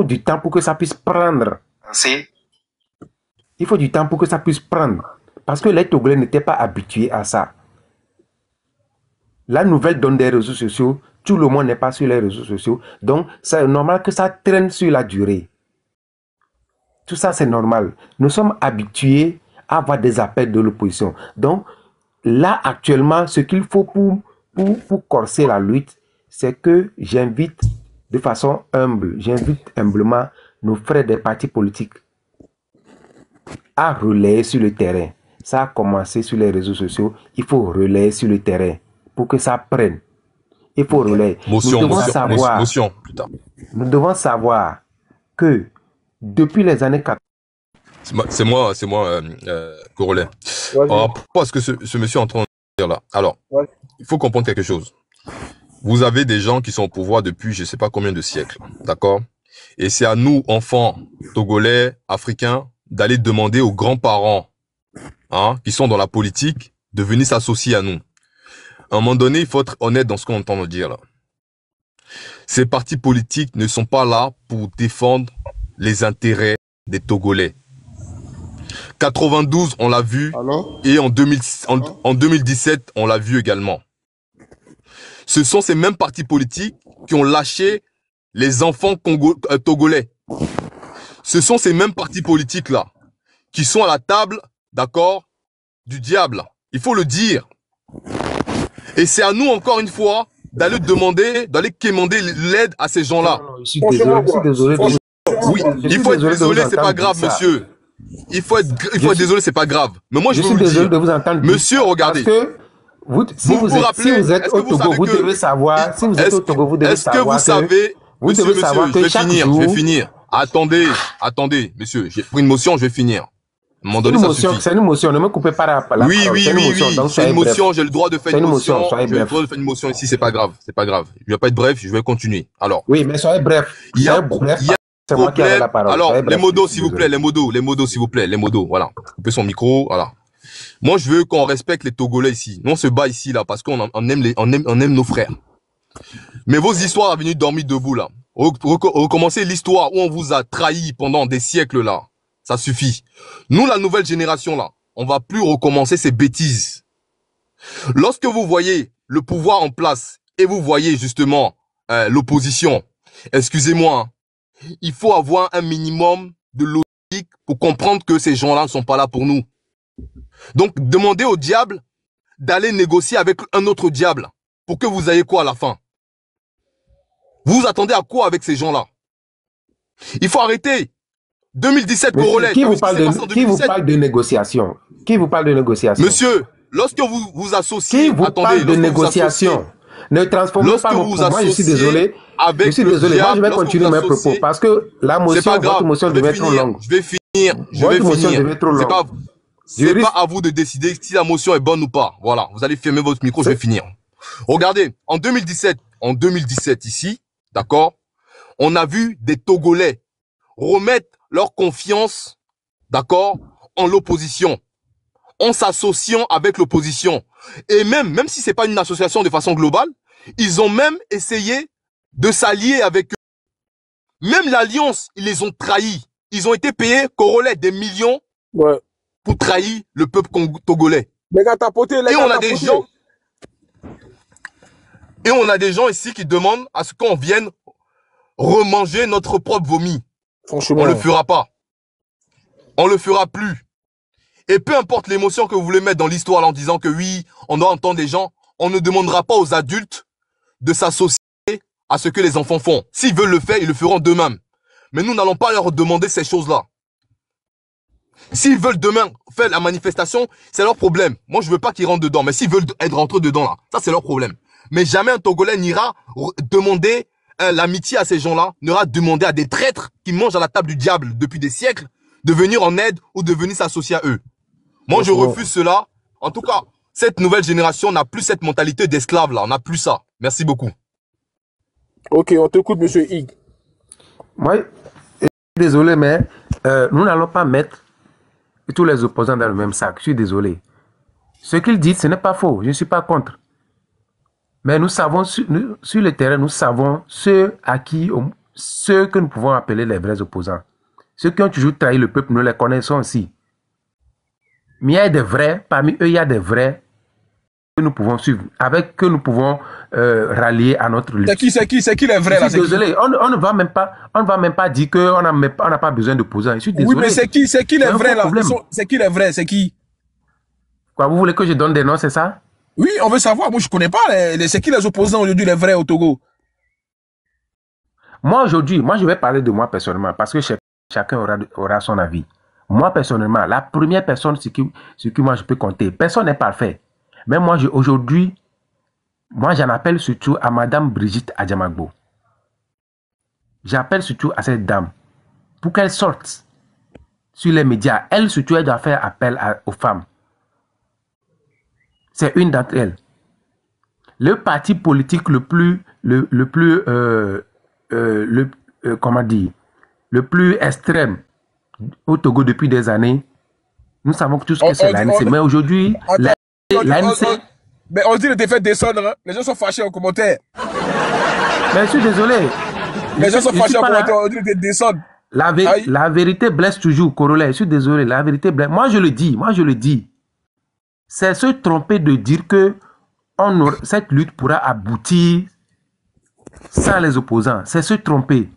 S6: du temps pour que ça puisse prendre. Il faut du temps pour que ça puisse prendre. Parce que les Togolais n'étaient pas habitués à ça. La nouvelle donne des réseaux sociaux, tout le monde n'est pas sur les réseaux sociaux. Donc, c'est normal que ça traîne sur la durée. Tout ça, c'est normal. Nous sommes habitués à avoir des appels de l'opposition. Donc, là, actuellement, ce qu'il faut pour corser la lutte, c'est que j'invite de façon humble, j'invite humblement nos frères des partis politiques à relayer sur le terrain. Ça a commencé sur les réseaux sociaux. Il faut relayer sur le terrain pour que ça prenne. Il faut relayer. Nous devons savoir que depuis les années 80,
S11: c'est moi, Corolet. Par rapport à ce que ce monsieur est en train de dire là. Alors, il faut comprendre quelque chose. Vous avez des gens qui sont au pouvoir depuis je ne sais pas combien de siècles, d'accord? Et c'est à nous, enfants togolais, africains, d'aller demander aux grands-parents qui sont dans la politique de venir s'associer à nous. À un moment donné, il faut être honnête dans ce qu'on entend nous dire là. Ces partis politiques ne sont pas là pour défendre les intérêts des Togolais. 92, on l'a vu, et en 2017, on l'a vu également. Ce sont ces mêmes partis politiques qui ont lâché les enfants togolais. Ce sont ces mêmes partis politiques-là qui sont à la table, d'accord, du diable. Il faut le dire. Et c'est à nous, encore une fois, d'aller demander, d'aller quémander l'aide à ces gens-là.
S6: Je suis désolé.
S11: Oui, il faut être désolé, c'est pas grave, monsieur. Il faut être désolé, c'est pas grave. Mais moi, je suis désolé
S6: de vous entendre.
S11: Monsieur, regardez.
S6: Parce que si vous êtes au Togo, vous devez savoir. Si vous êtes au Togo, vous devez savoir.
S11: Est-ce que vous savez, monsieur, je vais finir. Attendez, monsieur. J'ai pris une motion, je vais finir. À un moment donné, ça suffit.
S6: C'est une motion, ne me coupez pas la parole.
S11: Oui. C'est une motion, j'ai le droit de faire une motion. J'ai le droit de faire une motion ici, c'est pas grave. Je vais pas être bref, je vais continuer. Alors.
S6: Oui, mais soyez bref.
S11: Il y a problème. Alors, les modos, s'il vous plaît, les modos, s'il vous plaît, les modos, voilà. Coupez son micro, voilà. Moi, je veux qu'on respecte les Togolais ici. Nous, on se bat ici, là, parce qu'on aime nos frères. Mais vos histoires à venir dormir debout, là. Recommencez l'histoire où on vous a trahi pendant des siècles, là. Ça suffit. Nous, la nouvelle génération, là, on va plus recommencer ces bêtises. Lorsque vous voyez le pouvoir en place et vous voyez justement l'opposition, excusez-moi, il faut avoir un minimum de logique pour comprendre que ces gens-là ne sont pas là pour nous. Donc, demandez au diable d'aller négocier avec un autre diable pour que vous ayez quoi à la fin? Vous attendez à quoi avec ces gens-là? Il faut arrêter. 2017, Corolet.
S6: Qui vous parle de négociation? Qui vous parle de négociation?
S11: Monsieur, lorsque vous vous associez...
S6: Qui vous parle de négociation? Ne transformez pas mon propos. Moi, je suis désolé. Je suis désolé. Moi, je vais continuer mes propos parce que la motion, votre motion devait être trop longue.
S11: Je vais finir. C'est pas à vous de décider si la motion est bonne ou pas. Voilà. Vous allez fermer votre micro, je vais finir. Regardez, en 2017 ici, d'accord, on a vu des Togolais remettre leur confiance, d'accord, en l'opposition, en s'associant avec l'opposition. Et même si c'est pas une association de façon globale, ils ont même essayé de s'allier avec eux. Même l'alliance, ils les ont trahis. Ils ont été payés, Corolet, des millions pour trahir le peuple togolais. Et on a des gens ici qui demandent à ce qu'on vienne remanger notre propre vomi. Franchement, on le fera pas. On le fera plus. Et peu importe l'émotion que vous voulez mettre dans l'histoire en disant que oui, on doit entendre des gens. on ne demandera pas aux adultes de s'associer à ce que les enfants font. S'ils veulent le faire, ils le feront d'eux-mêmes. Mais nous n'allons pas leur demander ces choses-là. S'ils veulent demain faire la manifestation, c'est leur problème. Moi, je veux pas qu'ils rentrent dedans. Mais s'ils veulent être rentrés dedans, là, ça, c'est leur problème. Mais jamais un Togolais n'ira demander l'amitié à ces gens-là, n'ira demander à des traîtres qui mangent à la table du diable depuis des siècles de venir en aide ou de venir s'associer à eux. Moi, je refuse cela. En tout cas, cette nouvelle génération n'a plus cette mentalité d'esclave, là. On n'a plus ça. Merci beaucoup.
S5: Ok, on t'écoute, monsieur Hig.
S15: Moi, je suis désolé, mais nous n'allons pas mettre tous les opposants dans le même sac. Je suis désolé. Ce qu'ils disent, ce n'est pas faux. Je ne suis pas contre. Mais nous savons, sur le terrain, nous savons ceux que nous pouvons appeler les vrais opposants. Ceux qui ont toujours trahi le peuple, nous les connaissons aussi. Mais il y a des vrais, parmi eux, il y a des vrais que nous pouvons suivre, que nous pouvons rallier à notre lutte.
S5: C'est qui les vrais là?
S15: Je suis désolé, on ne va même pas dire qu'on n'a pas besoin d'opposants. Je suis désolé.
S5: Oui, mais c'est qui les vrais là? C'est qui les vrais? C'est qui?
S15: Quoi, vous voulez que je donne des noms, c'est ça?
S5: Oui, on veut savoir. Moi, je ne connais pas. C'est qui les opposants aujourd'hui, les vrais au Togo?
S15: Moi, aujourd'hui, je vais parler de moi personnellement, parce que chacun aura son avis. Moi, personnellement, la première personne sur qui moi je peux compter, personne n'est parfait. Mais moi, aujourd'hui, j'en appelle surtout à Madame Brigitte Adjamagbo. J'appelle surtout à cette dame pour qu'elle sorte sur les médias. Elle, surtout, elle doit faire appel aux femmes. C'est une d'entre elles. Le parti politique le plus extrême au Togo depuis des années, nous savons que tout ce que c'est l'ANC. Mais aujourd'hui, l'ANC...
S5: Mais on dit que t'es fait descendre, hein? Les gens sont fâchés en commentaire.
S15: Mais je suis désolé.
S5: Les gens sont fâchés en commentaire, on dit que t'es descendre.
S15: La vérité blesse toujours, Corolla. Je suis désolé, la vérité blesse. Moi, je le dis. C'est se tromper de dire que cette lutte pourra aboutir sans les opposants. C'est se tromper.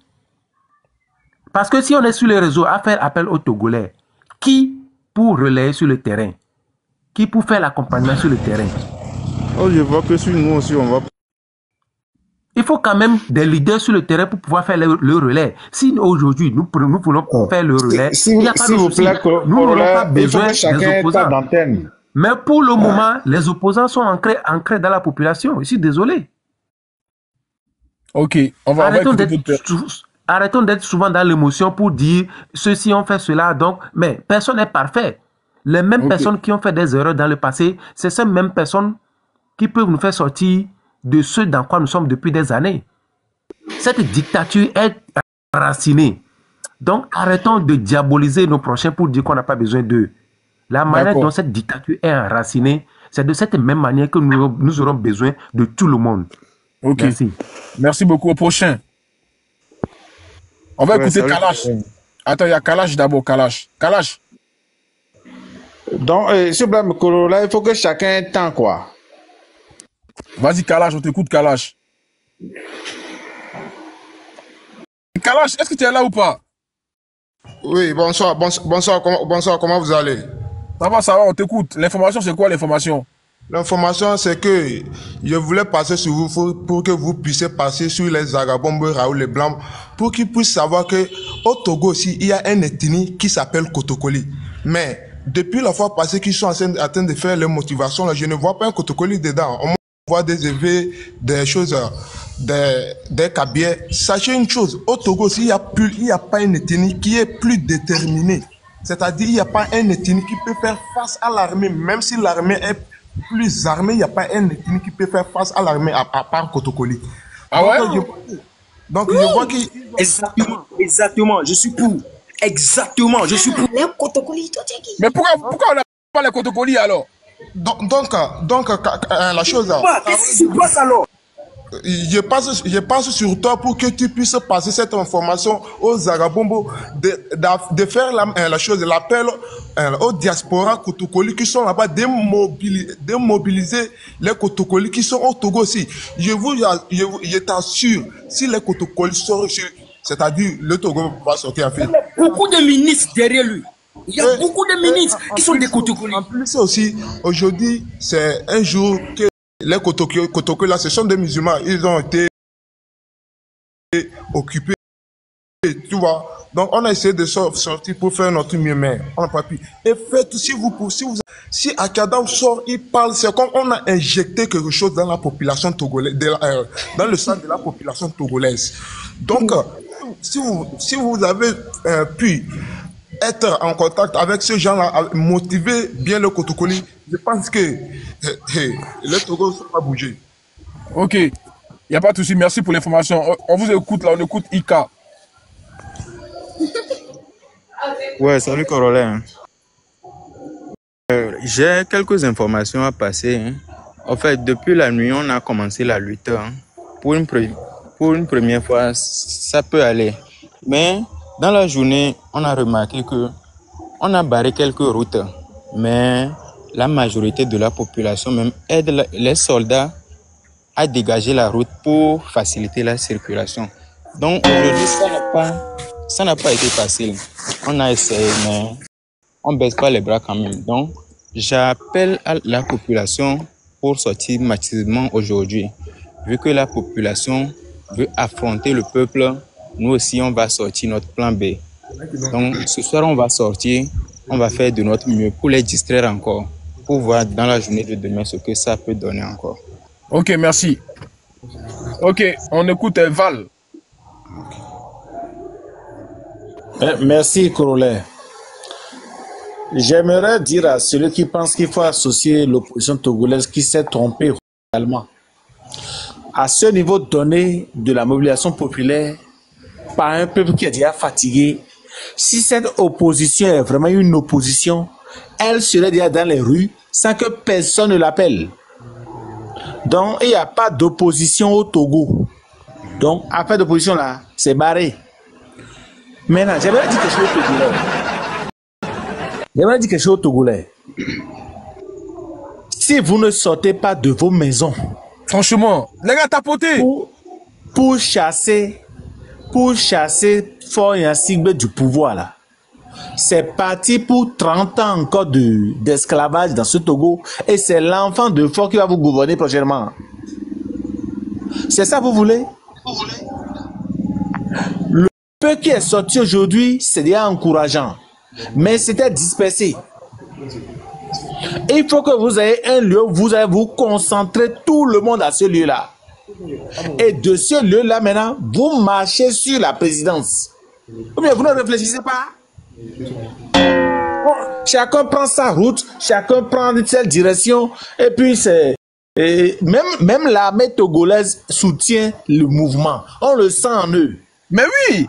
S15: Parce que si on est sur les réseaux à faire appel aux Togolais, qui pour relayer sur le terrain? Qui pour faire l'accompagnement sur le terrain?
S10: Oh, je vois que sur nous aussi, on va...
S15: Il faut quand même des leaders sur le terrain pour pouvoir faire le relais. Si aujourd'hui, nous voulons faire le relais, il n'y a pas de souci. Nous n'aurons pas besoin des opposants. Mais pour le moment, les opposants sont ancrés dans la population. Je suis désolé.
S5: Ok, on va
S15: arrêtons d'être souvent dans l'émotion pour dire ceci, on fait cela. Donc, mais personne n'est parfait. Les mêmes personnes qui ont fait des erreurs dans le passé, c'est ces mêmes personnes qui peuvent nous faire sortir de ce dans quoi nous sommes depuis des années. Cette dictature est enracinée. Donc, arrêtons de diaboliser nos prochains pour dire qu'on n'a pas besoin d'eux. La manière dont cette dictature est enracinée, c'est de cette même manière que nous aurons besoin de tout le monde.
S5: Ok.
S15: Merci.
S5: Merci beaucoup. Au prochain. On va écouter Kalash. Attends, il y a Kalash d'abord. Kalash.
S8: Donc, ce blâme Corolla, il faut que chacun ait temps, quoi.
S5: Vas-y, Kalash, on t'écoute, Kalash. Kalash, est-ce que tu es là ou pas?
S16: Oui, bonsoir, comment vous allez?
S5: Ça va, on t'écoute. L'information, c'est quoi l'information?
S16: L'information, c'est que je voulais passer sur vous pour que vous puissiez passer sur les Agabombo, Raoul, les Blancs, pour qu'ils puissent savoir que au Togo aussi, il y a un ethnie qui s'appelle Kotokoli. Mais depuis la fois passée qu'ils sont en train de faire les motivations, là, je ne vois pas un Kotokoli dedans. On voit des EV, des choses, des cabiers. Sachez une chose, au Togo aussi, il n'y a pas une ethnie qui est plus déterminée. C'est-à-dire, il n'y a pas un ethnie qui peut faire face à l'armée, même si l'armée est plus armée, il n'y a pas un ethnie qui peut faire face à l'armée à part Kotokoli.
S5: Ah ouais?
S16: Donc, je vois qu'il...
S1: Exactement, je suis pour. Exactement, je suis pour. Les Kotokoli,
S5: mais pourquoi on n'a pas les Kotokoli alors?
S16: Donc, la chose...
S1: Qu'est-ce qui se passe alors?
S16: Je passe sur toi pour que tu puisses passer cette information aux Agabombo, de faire la chose, l'appel aux diasporas Kotokoli qui sont là-bas, démobiliser les Kotokoli qui sont au Togo aussi. Je t'assure, si les Kotokoli sont c'est-à-dire le Togo va sortir en fait.
S1: Beaucoup de ministres derrière lui. Il y a beaucoup de ministres qui sont des Kotokoli.
S16: En plus aussi, aujourd'hui, c'est un jour que les Kotoko là, ce sont des musulmans. Ils ont été occupés, tu vois. Donc, on a essayé de sortir pour faire notre mieux, mais on n'a pas pu. Et faites, si Akadam sort, il parle, c'est comme on a injecté quelque chose dans la population togolaise, dans le sang de la population togolaise. Donc, si vous avez pu être en contact avec ce genre-là, motiver bien le Kotokoli, je pense que le Togo ne va pas bouger.
S5: Ok, il n'y a pas de souci, merci pour l'information. On vous écoute là, on écoute Ika.
S17: Ouais, salut Corollaire. J'ai quelques informations à passer. Hein. En fait, depuis la nuit, on a commencé la lutte. Hein. Pour une première fois, ça peut aller. Mais dans la journée, on a remarqué que on a barré quelques routes. Mais la majorité de la population même aide les soldats à dégager la route pour faciliter la circulation. Donc aujourd'hui, ça n'a pas été facile. On a essayé, mais on ne baisse pas les bras quand même. Donc, j'appelle à la population pour sortir massivement aujourd'hui. Vu que la population veut affronter le peuple, nous aussi, on va sortir notre plan B. Donc, ce soir, on va sortir, on va faire de notre mieux pour les distraire encore, pour voir dans la journée de demain ce que ça peut donner encore.
S5: Ok, merci. Ok, on écoute Val.
S8: Merci, Corollaire. J'aimerais dire à celui qui pense qu'il faut associer l'opposition togolaise qui s'est trompé réellement. À ce niveau donné de la mobilisation populaire par un peuple qui est déjà fatigué, si cette opposition est vraiment une opposition, elle serait déjà dans les rues sans que personne ne l'appelle. Donc, il n'y a pas d'opposition au Togo. Donc, après d'opposition là, c'est barré. Maintenant, j'aimerais dire quelque chose au Togolais. J'aimerais dire quelque chose au Togolais. Si vous ne sortez pas de vos maisons,
S5: franchement, les gars, tapotez
S8: pour chasser Faure Gnassingbé du pouvoir là. C'est parti pour 30 ans encore d'esclavage dans ce Togo et c'est l'enfant de Faure qui va vous gouverner prochainement. C'est ça que vous voulez? Le peu qui est sorti aujourd'hui, c'est déjà encourageant, mais c'était dispersé. Il faut que vous ayez un lieu où vous allez vous concentrer tout le monde à ce lieu-là. Et de ce lieu-là, maintenant, vous marchez sur la présidence. Ou bien vous ne réfléchissez pas? Bon, chacun prend sa route, chacun prend cette direction, et puis c'est... Même l'armée togolaise soutient le mouvement. On le sent en eux.
S5: Mais oui!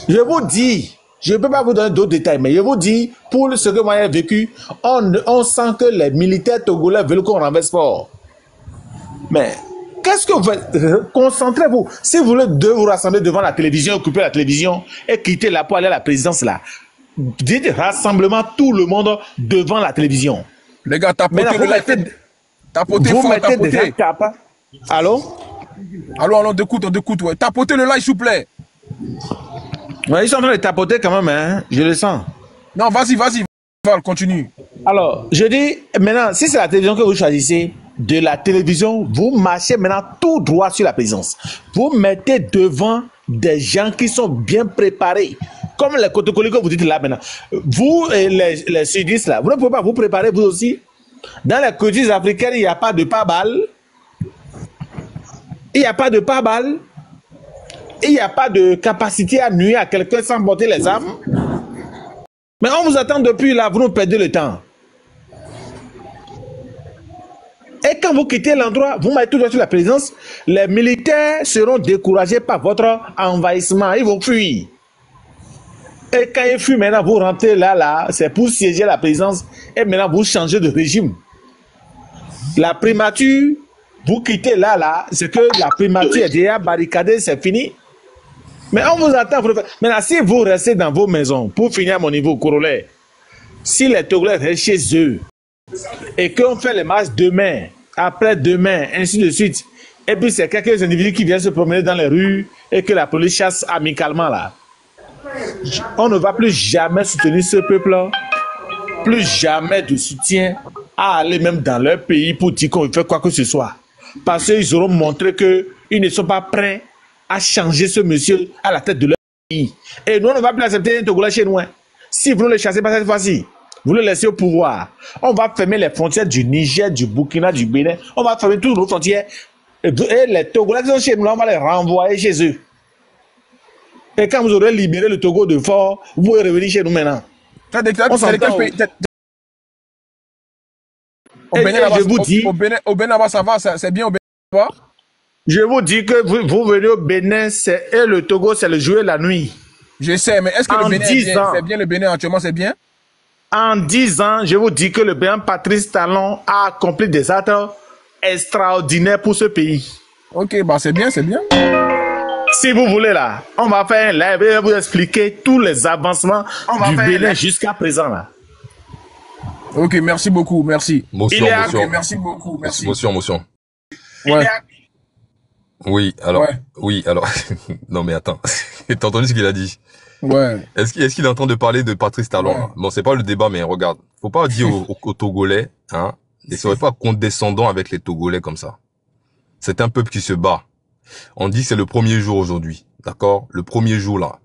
S8: Je vous dis, je ne peux pas vous donner d'autres détails, mais je vous dis, pour ce que moi j'ai vécu, on sent que les militaires togolais veulent qu'on renverse Faure. Mais qu'est-ce que vous faites? Concentrez-vous. Si vous voulez vous rassembler devant la télévision, occuper la télévision et quitter là pour aller à la présidence là, dites rassemblement tout le monde devant la télévision.
S5: Les gars, tapotez le live. Tapotez
S8: vous
S5: fort,
S8: mettez
S5: tapotez.
S8: déjà capa. Allô?
S5: Allô, on écoute, ouais. Tapotez le live, s'il vous plaît.
S8: Ouais, ils sont en train de tapoter quand même, hein. Je le sens.
S5: Non, vas-y, Val, continue.
S8: Alors, je dis, maintenant, si c'est la télévision que vous choisissez, de la télévision, vous marchez maintenant tout droit sur la présidence. Vous mettez devant des gens qui sont bien préparés. Comme les Kotokoli que vous dites là maintenant. Vous, les sudistes là, vous ne pouvez pas vous préparer vous aussi. Dans les cultures africaines, il n'y a pas de pare-balles. Il n'y a pas de pare-balles. Il n'y a pas de capacité à nuire à quelqu'un sans porter les armes. Mais on vous attend depuis là, vous nous perdez le temps. Et quand vous quittez l'endroit, vous mettez tout droit sur la présidence, les militaires seront découragés par votre envahissement. Ils vont fuir. Et quand ils fuient, maintenant vous rentrez là, c'est pour siéger la présidence. Et maintenant vous changez de régime. La primature, vous quittez là, c'est que la primature est déjà barricadée, c'est fini. Mais on vous attend. Maintenant, si vous restez dans vos maisons, pour finir à mon niveau, Corollaire, si les Togolais restent chez eux, et qu'on fait les marches demain, après-demain, ainsi de suite, et puis c'est quelques individus qui viennent se promener dans les rues, et que la police chasse amicalement là, on ne va plus jamais soutenir ce peuple-là, plus jamais de soutien
S18: à aller même dans leur pays pour dire qu'on fait quoi que ce soit. Parce qu'ils auront montré qu'ils ne sont pas prêts à changer ce monsieur à la tête de leur pays. Et nous, on ne va plus accepter un Togolais chez nous. Si vous ne le chassez pas cette fois-ci, vous le laissez au pouvoir, on va fermer les frontières du Niger, du Burkina, du Bénin. On va fermer toutes nos frontières. Et les Togolais qui sont chez nous, on va les renvoyer chez eux. Et quand vous aurez libéré le Togo de fort, vous pouvez revenir chez nous maintenant. On s'entend.
S5: Au Bénin, ça va, c'est bien au Bénin.
S18: Je vous dis que vous venez au Bénin et le Togo, c'est le jour et la nuit.
S5: Je sais, mais est-ce que le Bénin c'est bien le Bénin actuellement, c'est bien?
S18: En 10 ans, je vous dis que le Bénin Patrice Talon a accompli des actes extraordinaires pour ce pays.
S5: Ok, bah c'est bien, c'est bien.
S18: Si vous voulez là, on va faire un live et vous expliquer tous les avancements du Bénin jusqu'à présent là.
S5: Ok, merci beaucoup, merci.
S11: Motion.
S5: Merci beaucoup, merci.
S11: Motion.
S5: Ouais.
S11: Oui, alors, non mais attends, t'as entendu ce qu'il a dit?
S5: Ouais.
S11: Est-ce qu'il est en train de parler de Patrice Talon? Ouais. Bon, c'est pas le débat, mais regarde, faut pas dire aux Togolais, hein, ne soyez pas condescendants avec les Togolais comme ça. C'est un peuple qui se bat. On dit que c'est le premier jour aujourd'hui, d'accord? Le premier jour là.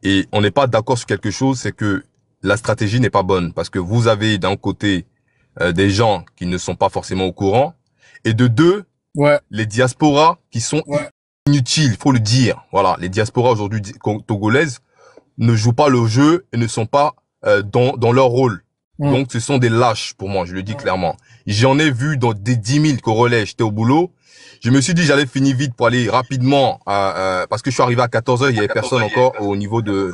S11: Et on n'est pas d'accord sur quelque chose, c'est que la stratégie n'est pas bonne, parce que vous avez d'un côté des gens qui ne sont pas forcément au courant, et de deux, les diasporas qui sont inutiles, faut le dire. Voilà, les diasporas aujourd'hui togolaises ne jouent pas le jeu et ne sont pas dans leur rôle. Donc ce sont des lâches pour moi, je le dis clairement. J'en ai vu dans des 10 000 Congolais, j'étais au boulot. Je me suis dit j'allais finir vite pour aller rapidement parce que je suis arrivé à 14h, il y avait personne encore au niveau de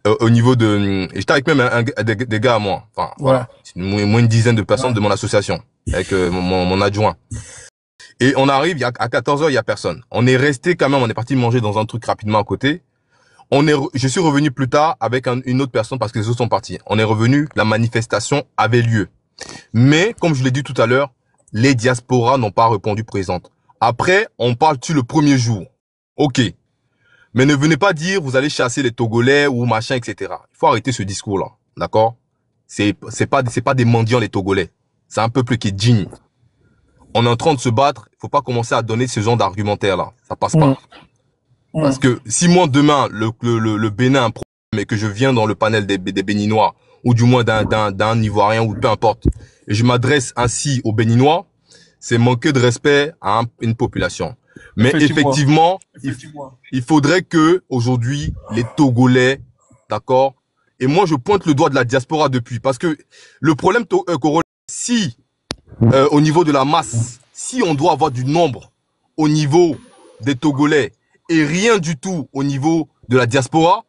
S11: j'étais avec même des gars à moi. Enfin, voilà, moins une dizaine de personnes de mon association avec mon adjoint. Et on arrive à 14h, il y a personne. On est resté quand même, on est parti manger dans un truc rapidement à côté. Je suis revenu plus tard avec une autre personne parce que les autres sont partis. On est revenu, la manifestation avait lieu. Mais, comme je l'ai dit tout à l'heure, les diasporas n'ont pas répondu présente. Après, on parle-tu le premier jour? Ok. Mais ne venez pas dire, vous allez chasser les Togolais ou machin, etc. Il faut arrêter ce discours-là. D'accord? C'est pas des mendiants, les Togolais. C'est un peuple qui est digne. On est en train de se battre. Il faut pas commencer à donner ce genre d'argumentaire-là. Ça passe pas. Parce que si moi, demain, le Bénin a un problème et que je viens dans le panel des Béninois, ou du moins d'un Ivoirien, ou peu importe, et je m'adresse ainsi aux Béninois, c'est manquer de respect à une population. Mais effectivement, il faudrait que aujourd'hui les Togolais, d'accord, et moi je pointe le doigt de la diaspora depuis, parce que le problème congolais, si au niveau de la masse, si on doit avoir du nombre au niveau des Togolais et rien du tout au niveau de la diaspora,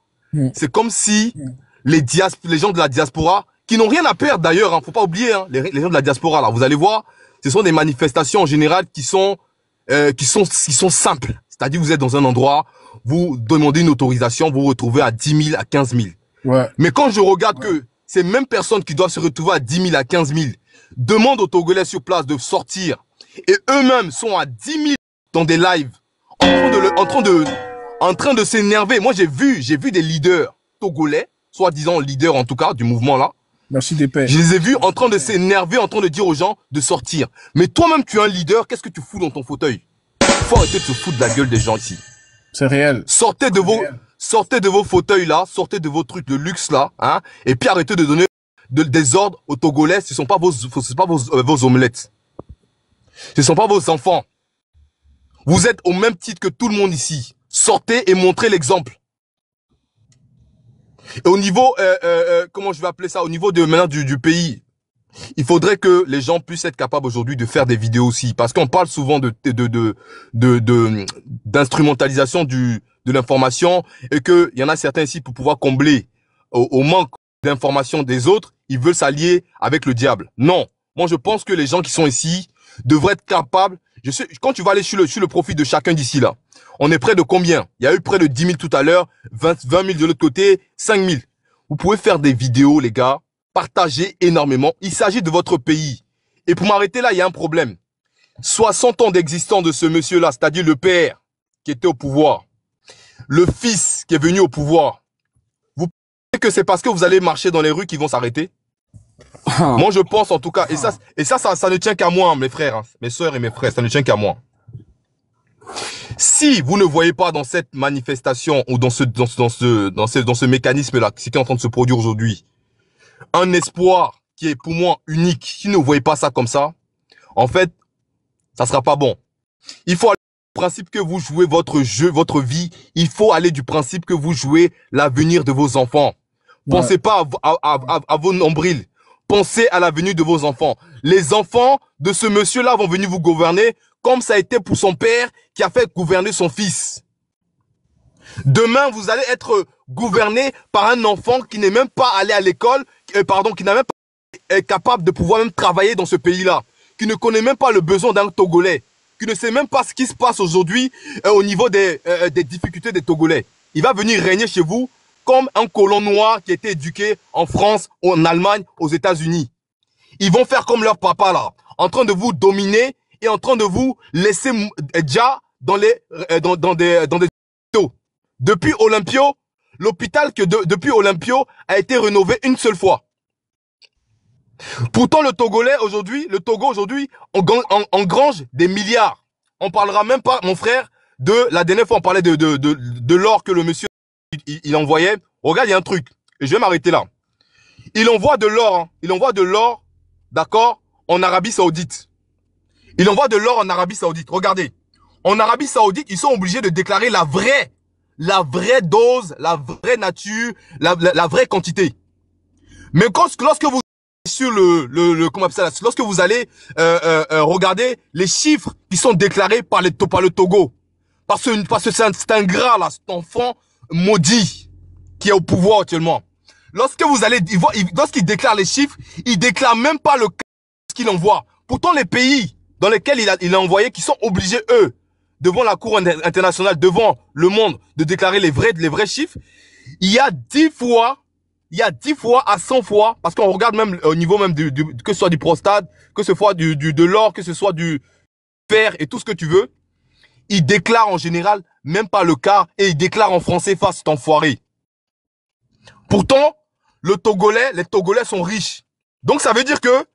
S11: c'est comme si les gens de la diaspora, qui n'ont rien à perdre d'ailleurs, hein, faut pas oublier, hein, les gens de la diaspora là, vous allez voir, ce sont des manifestations en général qui sont simples. C'est-à-dire, vous êtes dans un endroit, vous demandez une autorisation, vous vous retrouvez à 10 000, à 15 000. Ouais. Mais quand je regarde que ces mêmes personnes qui doivent se retrouver à 10 000, à 15 000, demandent aux Togolais sur place de sortir, et eux-mêmes sont à 10 000 dans des lives, en train de s'énerver. Moi, j'ai vu des leaders togolais, soi-disant leaders en tout cas, du mouvement là.
S5: Merci des pères.
S11: Je les ai vus en train de s'énerver, en train de dire aux gens de sortir. Mais toi-même, tu es un leader, qu'est-ce que tu fous dans ton fauteuil? Faut arrêter de se foutre de la gueule des gens ici.
S5: C'est réel.
S11: Sortez de vos fauteuils là, sortez de vos trucs de luxe là, hein, et puis arrêtez de donner des ordres aux Togolais, ce sont pas vos omelettes. Ce sont pas vos enfants. Vous êtes au même titre que tout le monde ici. Sortez et montrez l'exemple. Et au niveau, comment je vais appeler ça, au niveau de maintenant du pays, il faudrait que les gens puissent être capables aujourd'hui de faire des vidéos aussi, parce qu'on parle souvent d'instrumentalisation de l'information, et que il y en a certains ici pour pouvoir combler au manque d'information des autres, ils veulent s'allier avec le diable. Non, moi je pense que les gens qui sont ici devraient être capables. Je sais, quand tu vas aller sur le profil de chacun d'ici là, on est près de combien? Il y a eu près de 10 000 tout à l'heure, 20 000 de l'autre côté, 5 000. Vous pouvez faire des vidéos, les gars, partager énormément. Il s'agit de votre pays. Et pour m'arrêter là, il y a un problème. 60 ans d'existence de ce monsieur-là, c'est-à-dire le père qui était au pouvoir, le fils qui est venu au pouvoir. Vous pensez que c'est parce que vous allez marcher dans les rues qu'ils vont s'arrêter? Moi, je pense en tout cas, et ça ne tient qu'à moi, mes frères, hein, mes soeurs et mes frères, ça ne tient qu'à moi. Si vous ne voyez pas dans cette manifestation ou dans ce mécanisme-là, ce qui est en train de se produire aujourd'hui, un espoir qui est pour moi unique, si vous ne voyez pas ça comme ça, en fait, ça sera pas bon. Il faut aller du principe que vous jouez votre jeu, votre vie. Il faut aller du principe que vous jouez l'avenir de vos enfants. Pensez pas à vos nombrils. Pensez à l'avenir de vos enfants. Les enfants de ce monsieur-là vont venir vous gouverner comme ça a été pour son père qui a fait gouverner son fils. Demain, vous allez être gouverné par un enfant qui n'est même pas allé à l'école, qui n'a même pas est capable de pouvoir même travailler dans ce pays-là, qui ne connaît même pas le besoin d'un Togolais, qui ne sait même pas ce qui se passe aujourd'hui au niveau des difficultés des Togolais. Il va venir régner chez vous comme un colon noir qui a été éduqué en France, en Allemagne, aux États-Unis. Ils vont faire comme leur papa là, en train de vous dominer et en train de vous laisser déjà dans des hôpitaux. Depuis Olympio, l'hôpital depuis Olympio a été rénové une seule fois. Pourtant, le Togo aujourd'hui engrange des milliards. On parlera même pas, mon frère, de la dernière fois on parlait de l'or que le monsieur il envoyait. Regarde, il y a un truc. Et je vais m'arrêter là. Il envoie de l'or, hein. Il envoie de l'or, d'accord, en Arabie Saoudite. Il envoie de l'or en Arabie Saoudite. Regardez. En Arabie Saoudite, ils sont obligés de déclarer la vraie dose, la vraie nature, la vraie quantité. Mais lorsque vous sur lorsque vous allez regarder les chiffres qui sont déclarés par le Togo, parce que c'est un gras là, cet enfant maudit qui est au pouvoir actuellement. Lorsque vous allez, lorsqu'il déclare les chiffres, il déclare même pas le cas qu'il envoie. Pourtant, les pays dans lesquels il a envoyé, qui sont obligés eux, devant la Cour internationale, devant le monde, de déclarer les vrais chiffres, il y a 10 fois à 100 fois, parce qu'on regarde même au niveau même que ce soit du prostate, que ce soit de l'or, que ce soit du fer et tout ce que tu veux, il déclare en général même pas le quart et il déclare en français face cet enfoiré. Pourtant, les Togolais sont riches. Donc ça veut dire que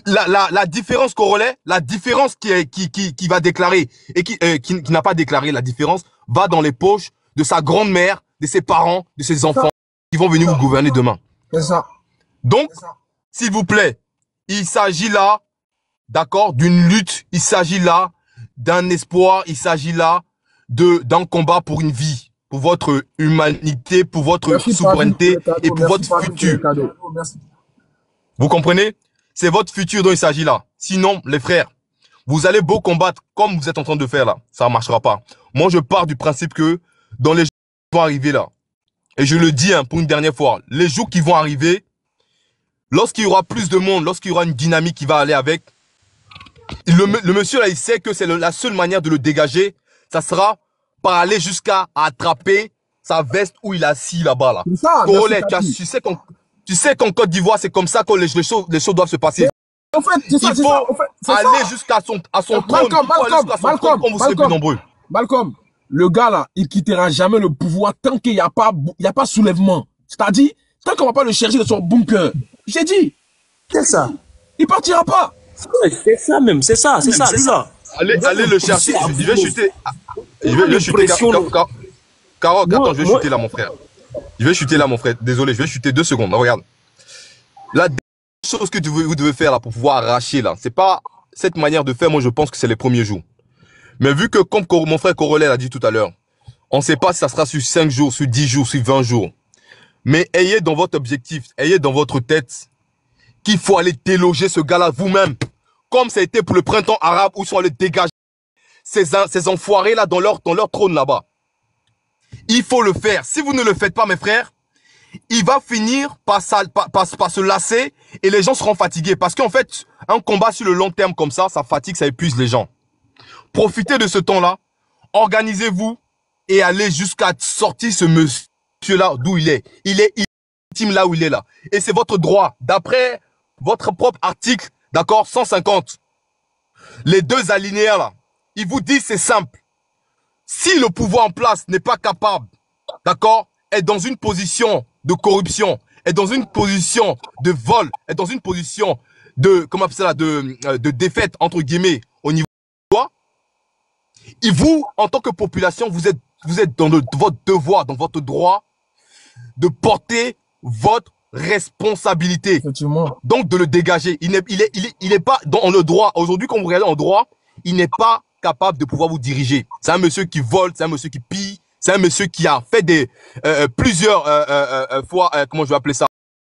S11: la différence corollaire, la différence qui va déclarer et qui n'a pas déclaré, la différence va dans les poches de sa grand-mère, de ses parents, de ses enfants qui vont venir vous gouverner demain.
S5: C'est ça.
S11: Donc, s'il vous plaît, il s'agit là, d'accord, d'une lutte, il s'agit là d'un espoir, il s'agit là d'un combat pour une vie, pour votre humanité, pour votre souveraineté et pour votre futur. Vous comprenez? C'est votre futur dont il s'agit là. Sinon, les frères, vous allez beau combattre comme vous êtes en train de faire là, ça ne marchera pas. Moi, je pars du principe que dans les jours qui vont arriver là, et je le dis pour une dernière fois, les jours qui vont arriver, lorsqu'il y aura plus de monde, lorsqu'il y aura une dynamique qui va aller avec, le monsieur là, il sait que c'est la seule manière de le dégager, ça sera par aller jusqu'à attraper sa veste où il est assis là-bas là. Corollaire, tu sais qu'en Côte d'Ivoire, c'est comme ça que les choses doivent se passer.
S5: En fait,
S11: il faut aller jusqu'à son trône. Comme vous serez plus nombreux.
S5: Malcolm, le gars là, il quittera jamais le pouvoir tant qu'il n'y a pas soulèvement. C'est-à-dire, tant qu'on va pas le chercher dans son bunker. J'ai dit.
S15: C'est ça.
S5: Il partira pas.
S15: C'est ça même, c'est ça, lui là.
S11: Allez le chercher. Je vais chuter. Je vais le chuter. Caro, attends, je vais chuter là, mon frère. Je vais chuter là, mon frère. Désolé, je vais chuter 2 secondes. Regarde. La chose que vous devez faire là pour pouvoir arracher là, c'est pas cette manière de faire. Moi, je pense que c'est les premiers jours. Mais vu que, comme mon frère Corollaire l'a dit tout à l'heure, on ne sait pas si ça sera sur 5 jours, sur 10 jours, sur 20 jours. Mais ayez dans votre objectif, ayez dans votre tête qu'il faut aller déloger ce gars-là vous-même. Comme ça a été pour le printemps arabe où ils sont allés dégager ces enfoirés-là dans leur trône là-bas. Il faut le faire. Si vous ne le faites pas, mes frères, il va finir par se lasser et les gens seront fatigués. Parce qu'en fait, un combat sur le long terme comme ça fatigue, ça épuise les gens. Profitez de ce temps-là, organisez-vous et allez jusqu'à sortir ce monsieur-là d'où il est. Il est illégitime là où il est là. Et c'est votre droit. D'après votre propre article, d'accord, 150. Les 2 alinéas là, ils vous disent c'est simple. Si le pouvoir en place n'est pas capable, d'accord, est dans une position de corruption, est dans une position de vol, est dans une position de, comment on appelle ça, de défaite, entre guillemets, au niveau de loi, et vous, en tant que population, vous êtes dans votre devoir, dans votre droit de porter votre responsabilité. Donc, de le dégager. Il n'est pas dans le droit. Aujourd'hui, quand vous regardez en droit, il n'est pas capable de pouvoir vous diriger. C'est un monsieur qui vole, c'est un monsieur qui pille, c'est un monsieur qui a fait plusieurs fois, comment je vais appeler ça,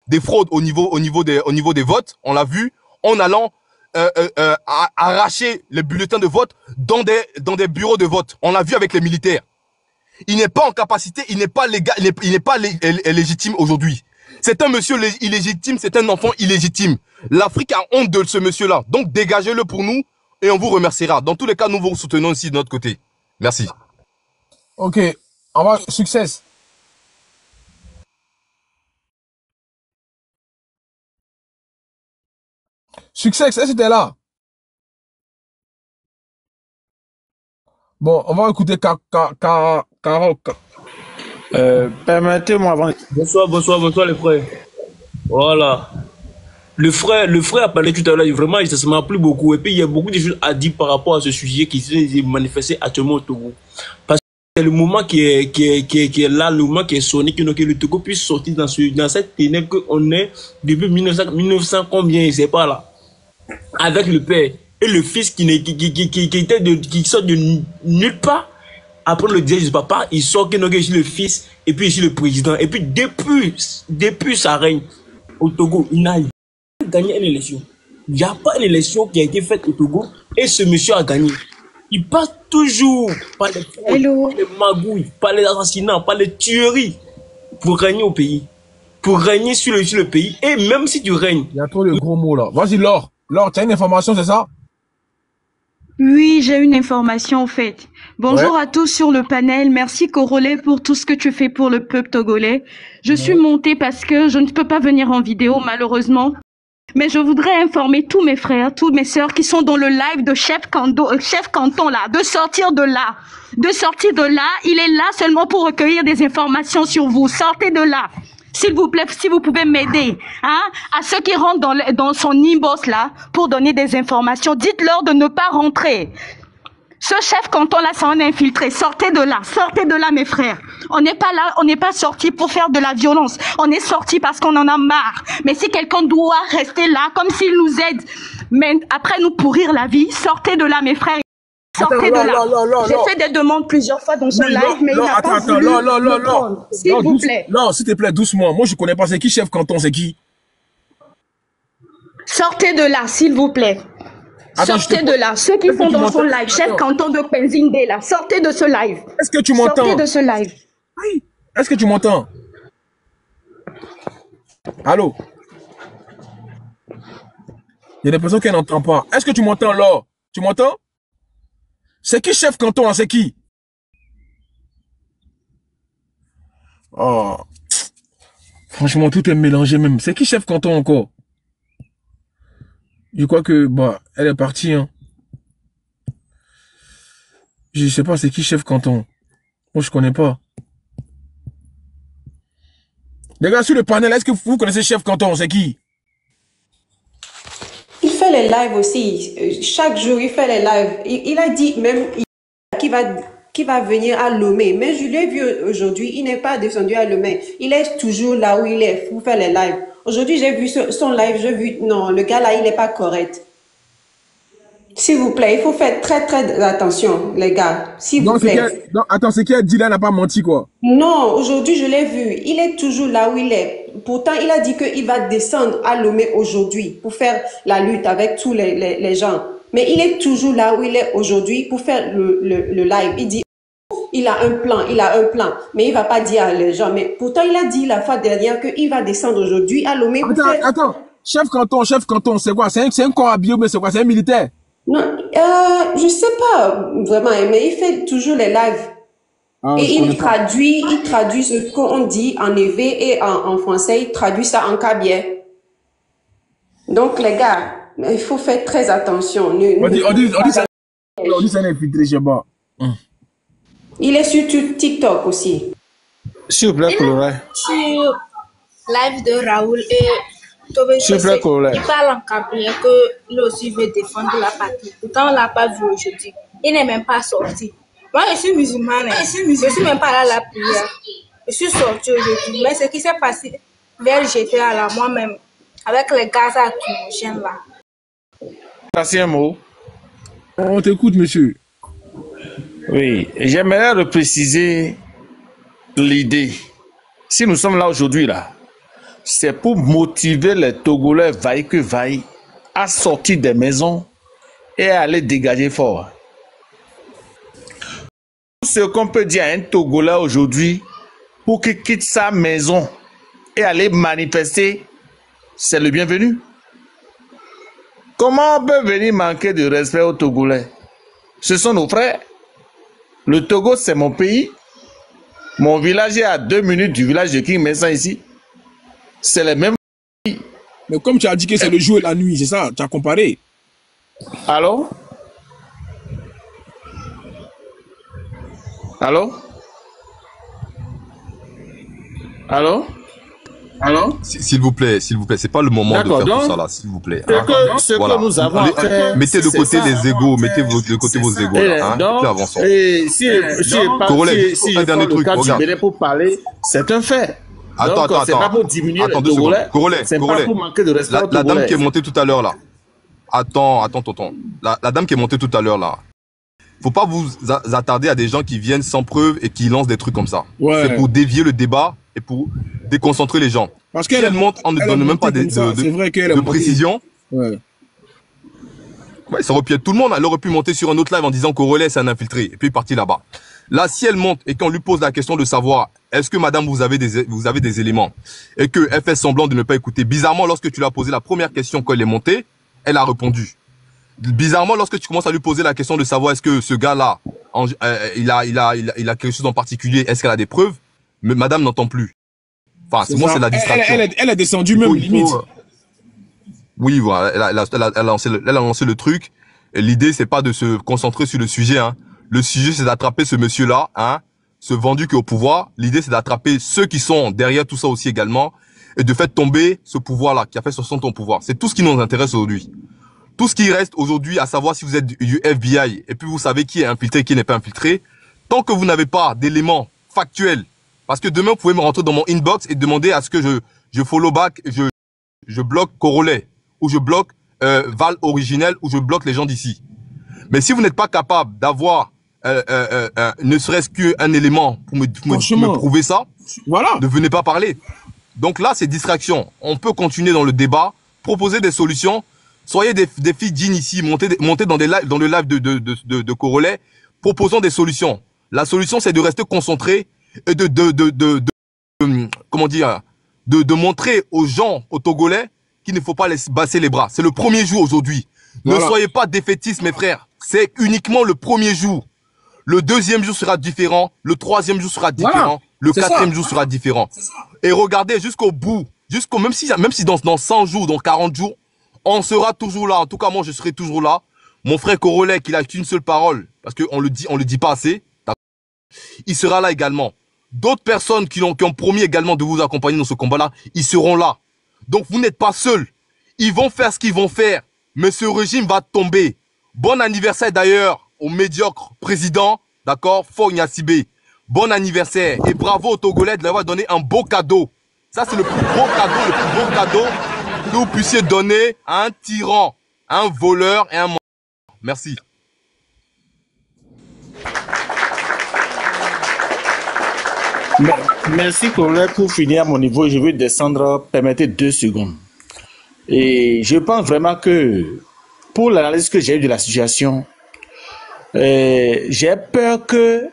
S11: des fraudes au niveau des votes. On l'a vu en allant arracher les bulletins de vote dans des bureaux de vote. On l'a vu avec les militaires. Il n'est pas en capacité, il n'est pas légal, il n'est pas légitime aujourd'hui. C'est un monsieur illégitime, c'est un enfant illégitime. L'Afrique a honte de ce monsieur-là. Donc dégagez-le pour nous et on vous remerciera. Dans tous les cas, nous vous soutenons ici de notre côté. Merci.
S5: Ok, on va, succès. Succès, c'était là. Bon, on va écouter Carole.
S19: Permettez-moi avant. Bonsoir les frères. Voilà. Le frère a parlé tout à l'heure, vraiment, ça se m'a plu beaucoup. Et puis, il y a beaucoup de choses à dire par rapport à ce sujet qui s'est manifesté actuellement au Togo. Parce que c'est le moment qui est là, le moment qui est sonné, que le Togo puisse sortir dans cette ténèbre qu'on est depuis 1900 combien, c'est pas là. Avec le père et le fils qui sort de nulle part. Après le diège du papa, il sort que je suis le fils et puis je suis le président. Et puis depuis sa règne au Togo, il n'a jamais gagné une élection. Il n'y a pas une élection qui a été faite au Togo et ce monsieur a gagné. Il passe toujours par les fraudes, par les magouilles, par les assassinats, par les tueries pour régner au pays. Pour régner sur le pays. Et même si tu règnes.
S5: Il y a trop de gros mots là. Vas-y Laure. Laure, tu as une information, c'est ça?
S20: Oui, j'ai une information en fait. Bonjour à tous sur le panel. Merci Corolet pour tout ce que tu fais pour le peuple togolais. Je suis montée parce que je ne peux pas venir en vidéo malheureusement. Mais je voudrais informer tous mes frères, toutes mes sœurs qui sont dans le live de Chef Canton là, de sortir de là. De sortir de là. Il est là seulement pour recueillir des informations sur vous. Sortez de là. S'il vous plaît, si vous pouvez m'aider, hein, à ceux qui rentrent dans son inbox là, pour donner des informations, dites-leur de ne pas rentrer. Ce chef canton là, ça en est infiltré. Sortez de là, mes frères. On n'est pas là, on n'est pas sorti pour faire de la violence. On est sorti parce qu'on en a marre. Mais si quelqu'un doit rester là, comme s'il nous aide, mais après nous pourrir la vie, sortez de là, mes frères. Sortez de là. J'ai fait des demandes plusieurs fois dans son live, mais il n'a pas voulu me prendre. S'il vous plaît.
S5: Non, s'il te plaît, doucement. Moi, je connais pas. C'est qui chef canton? C'est qui?
S20: Sortez de là, s'il vous plaît. Sortez de là. Ceux qui sont dans son live, chef canton de Penzinde, là, sortez de ce live.
S5: Est-ce que tu m'entends?
S20: Sortez de ce live.
S5: Oui. Est-ce que tu m'entends? Allô? Il y a des personnes qui n'entendent pas. Est-ce que tu m'entends, Laure? Tu m'entends? C'est qui chef canton, hein? C'est qui? Oh. Franchement, tout est mélangé même. C'est qui chef canton encore? Je crois que, bah, elle est partie, hein. Je sais pas, c'est qui chef canton? Moi, je connais pas. Les gars, sur le panel, est-ce que vous connaissez chef canton? C'est qui?
S21: Il fait les lives aussi. Chaque jour, il fait les lives. Il a dit même qu'il va venir à Lomé. Mais je l'ai vu aujourd'hui, il n'est pas descendu à Lomé. Il est toujours là où il est pour faire les lives. Aujourd'hui, j'ai vu son live, j'ai vu, non, le gars là, il n'est pas correct. S'il vous plaît, il faut faire très très attention, les gars. S'il vous plaît.
S5: Non, attends, c'est qui a dit là, n'a pas menti, quoi?
S21: Non, aujourd'hui, je l'ai vu. Il est toujours là où il est. Pourtant, il a dit qu'il va descendre à Lomé aujourd'hui pour faire la lutte avec tous les gens. Mais il est toujours là où il est aujourd'hui pour faire le live. Il dit, il a un plan, mais il va pas dire à les gens. Mais pourtant, il a dit la fois dernière qu'il va descendre aujourd'hui à Lomé.
S5: Attends, chef canton, c'est quoi? C'est un corps habillé, mais c'est quoi? C'est un militaire?
S21: Non, je sais pas vraiment, mais il fait toujours les lives. Ah, et il traduit ce qu'on dit en évé et en français, il traduit ça en kabye. Donc les gars, il faut faire très attention. On dit
S5: ça n'est infiltré, je sais pas.
S21: Il est sur TikTok aussi.
S19: S'il vous plaît, Coloré.
S2: live de Raoul et Tobé
S18: Super Corollaire.
S2: il parle en cabinet que lui aussi veut défendre la patrie. Pourtant, on ne l'a pas vu aujourd'hui. Il n'est même pas sorti. Moi, je suis musulmane. Je ne suis même pas là à la prière. Je suis sortie aujourd'hui. Mais ce qui s'est passé vers GTA là, moi-même, avec les gaz lacrymogènes là.
S18: Passez un mot.
S5: On t'écoute, monsieur.
S18: Oui, j'aimerais repréciser l'idée. Si nous sommes là aujourd'hui, là, c'est pour motiver les Togolais, vaille que vaille, à sortir des maisons et à aller dégager fort. Tout ce qu'on peut dire à un Togolais aujourd'hui pour qu'il quitte sa maison et aller manifester, c'est le bienvenu. Comment on peut venir manquer de respect aux Togolais? Ce sont nos frères. Le Togo, c'est mon pays. Mon village est à 2 minutes du village de King Messa ici. C'est les mêmes.
S5: Mais comme tu as dit que c'est le jour et la nuit, c'est ça, tu as comparé.
S18: Allô? Allô? Allô? Allô?
S11: S'il vous plaît, c'est pas le moment de faire tout ça là, s'il vous plaît.
S18: Ce que nous avons à faire,
S11: mettez de côté les égos, mettez de côté vos égos là, hein, puis avançons.
S18: Et si
S11: un dernier truc, regarde.
S18: Pour parler, c'est un fait.
S11: Attends.
S18: C'est pas pour diminuer les Togolais. C'est pas pour manquer de respect aux
S11: La dame
S18: Togolais.
S11: qui est montée tout à l'heure là. Attends, tonton. La dame qui est montée tout à l'heure là. Faut pas vous attarder à des gens qui viennent sans preuve et qui lancent des trucs comme ça.
S5: Ouais.
S11: C'est pour dévier le débat et pour déconcentrer les gens.
S5: Parce
S11: qu'elle monte, on ne donne même pas de précision.
S5: Ouais.
S11: Ouais, ça aurait pu être tout le monde. Elle aurait pu monter sur un autre live en disant qu'Aurélien c'est un infiltré et puis partir là-bas. Là, si elle monte et qu'on lui pose la question de savoir est-ce que madame vous avez des éléments et qu'elle fait semblant de ne pas écouter. Bizarrement, lorsque tu lui as posé la première question quand elle est montée, elle a répondu. Bizarrement, lorsque tu commences à lui poser la question de savoir est-ce que ce gars-là, il a quelque chose en particulier, est-ce qu'elle a des preuves, mais madame n'entend plus. Enfin, c'est moi, c'est la distraction.
S5: Elle est descendue même, limite.
S11: Oui, voilà, elle a lancé le truc. Et l'idée, c'est pas de se concentrer sur le sujet, hein. Le sujet, c'est d'attraper ce monsieur-là, hein, ce vendu qui est au pouvoir. L'idée, c'est d'attraper ceux qui sont derrière tout ça aussi également et de faire tomber ce pouvoir-là, qui a fait 60 ans au pouvoir. C'est tout ce qui nous intéresse aujourd'hui. Tout ce qui reste aujourd'hui, à savoir si vous êtes du FBI et puis vous savez qui est infiltré et qui n'est pas infiltré, tant que vous n'avez pas d'éléments factuels, parce que demain, vous pouvez me rentrer dans mon inbox et demander à ce que je follow back, je bloque Corolet, ou je bloque Val Originel, ou je bloque les gens d'ici. Mais si vous n'êtes pas capable d'avoir ne serait-ce qu'un élément pour me prouver ça,
S5: voilà.
S11: Ne venez pas parler. Donc là, c'est distraction. On peut continuer dans le débat, proposer des solutions. Soyez des filles dignes ici, montez dans le live de Corolet, proposons des solutions. La solution, c'est de rester concentré et comment dire, de montrer aux gens, aux Togolais, qu'il ne faut pas les baisser les bras. C'est le premier jour aujourd'hui. Voilà. Ne soyez pas défaitistes, mes frères. C'est uniquement le premier jour. Le deuxième jour sera différent. Le troisième jour sera différent. Voilà. Le quatrième jour sera différent. Et regardez jusqu'au bout, même si dans 100 jours, dans 40 jours, on sera toujours là. En tout cas, moi, je serai toujours là. Mon frère Corolet, qu'il a qu'une seule parole, parce qu'on le dit pas assez, il sera là également. D'autres personnes qui ont promis également de vous accompagner dans ce combat-là, ils seront là. Donc, vous n'êtes pas seuls. Ils vont faire ce qu'ils vont faire, mais ce régime va tomber. Bon anniversaire d'ailleurs au médiocre président, d'accord, Faure Gnassingbé. Bon anniversaire et bravo aux Togolais de leur avoir donné un beau cadeau. Ça, c'est le plus beau cadeau que vous puissiez donner à un tyran, à un voleur et à un menteur. Merci.
S18: Merci, collègue. Pour finir à mon niveau, je vais descendre, permettez 2 secondes. Et je pense vraiment que, pour l'analyse que j'ai eue de la situation, j'ai peur que,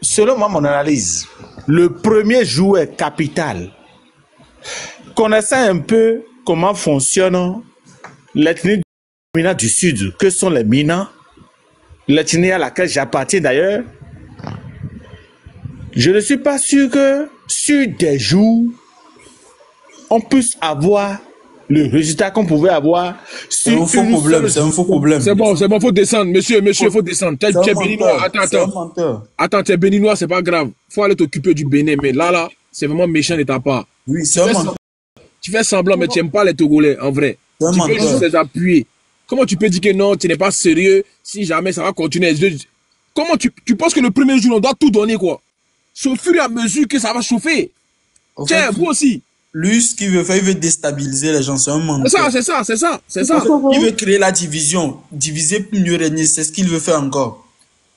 S18: selon moi, mon analyse, le premier jour est capital. Connaissant un peu comment fonctionnent l'ethnie du Sud, que sont les Mina, l'ethnie à laquelle j'appartiens d'ailleurs, je ne suis pas sûr que sur des jours, on puisse avoir le résultat qu'on pouvait avoir sur
S5: un faux problème. C'est un faux problème. C'est bon, faut descendre. Monsieur, faut descendre. T'es béninois. Attends, t'es béninois, c'est pas grave. Faut aller t'occuper du Bénin. Mais là, c'est vraiment méchant de ta part.
S3: Oui, c'est un menteur.
S5: Tu fais semblant, mais tu n'aimes pas les Togolais, en vrai. Tu veux juste les appuyer. Comment tu peux dire que non, tu n'es pas sérieux si jamais ça va continuer? Comment tu penses que le premier jour, on doit tout donner, quoi? C'est au fur et à mesure que ça va chauffer. Tiens, vous aussi.
S3: Lui, ce qu'il veut faire, il veut déstabiliser les gens. C'est un menteur.
S5: C'est ça.
S3: Il veut créer la division. Diviser pour mieux régner. C'est ce qu'il veut faire encore.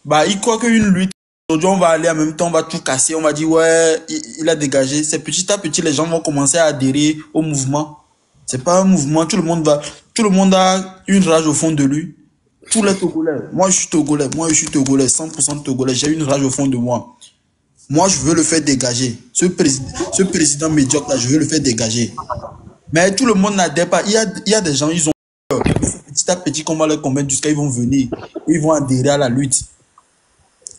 S3: Bah, il croit qu'une lutte, aujourd'hui, on va aller en même temps, on va tout casser. On va dire, ouais, il a dégagé. C'est petit à petit, les gens vont commencer à adhérer au mouvement. C'est pas un mouvement. Tout le monde a une rage au fond de lui. Tous les Togolais. Moi, je suis Togolais. 100% Togolais. J'ai une rage au fond de moi. Moi, je veux le faire dégager. Ce président médiocre-là, je veux le faire dégager. Mais tout le monde n'adhère pas. Il y a des gens, ils ont peur. Petit à petit, qu'on va leur convaincre jusqu'à ils vont venir. Ils vont adhérer à la lutte.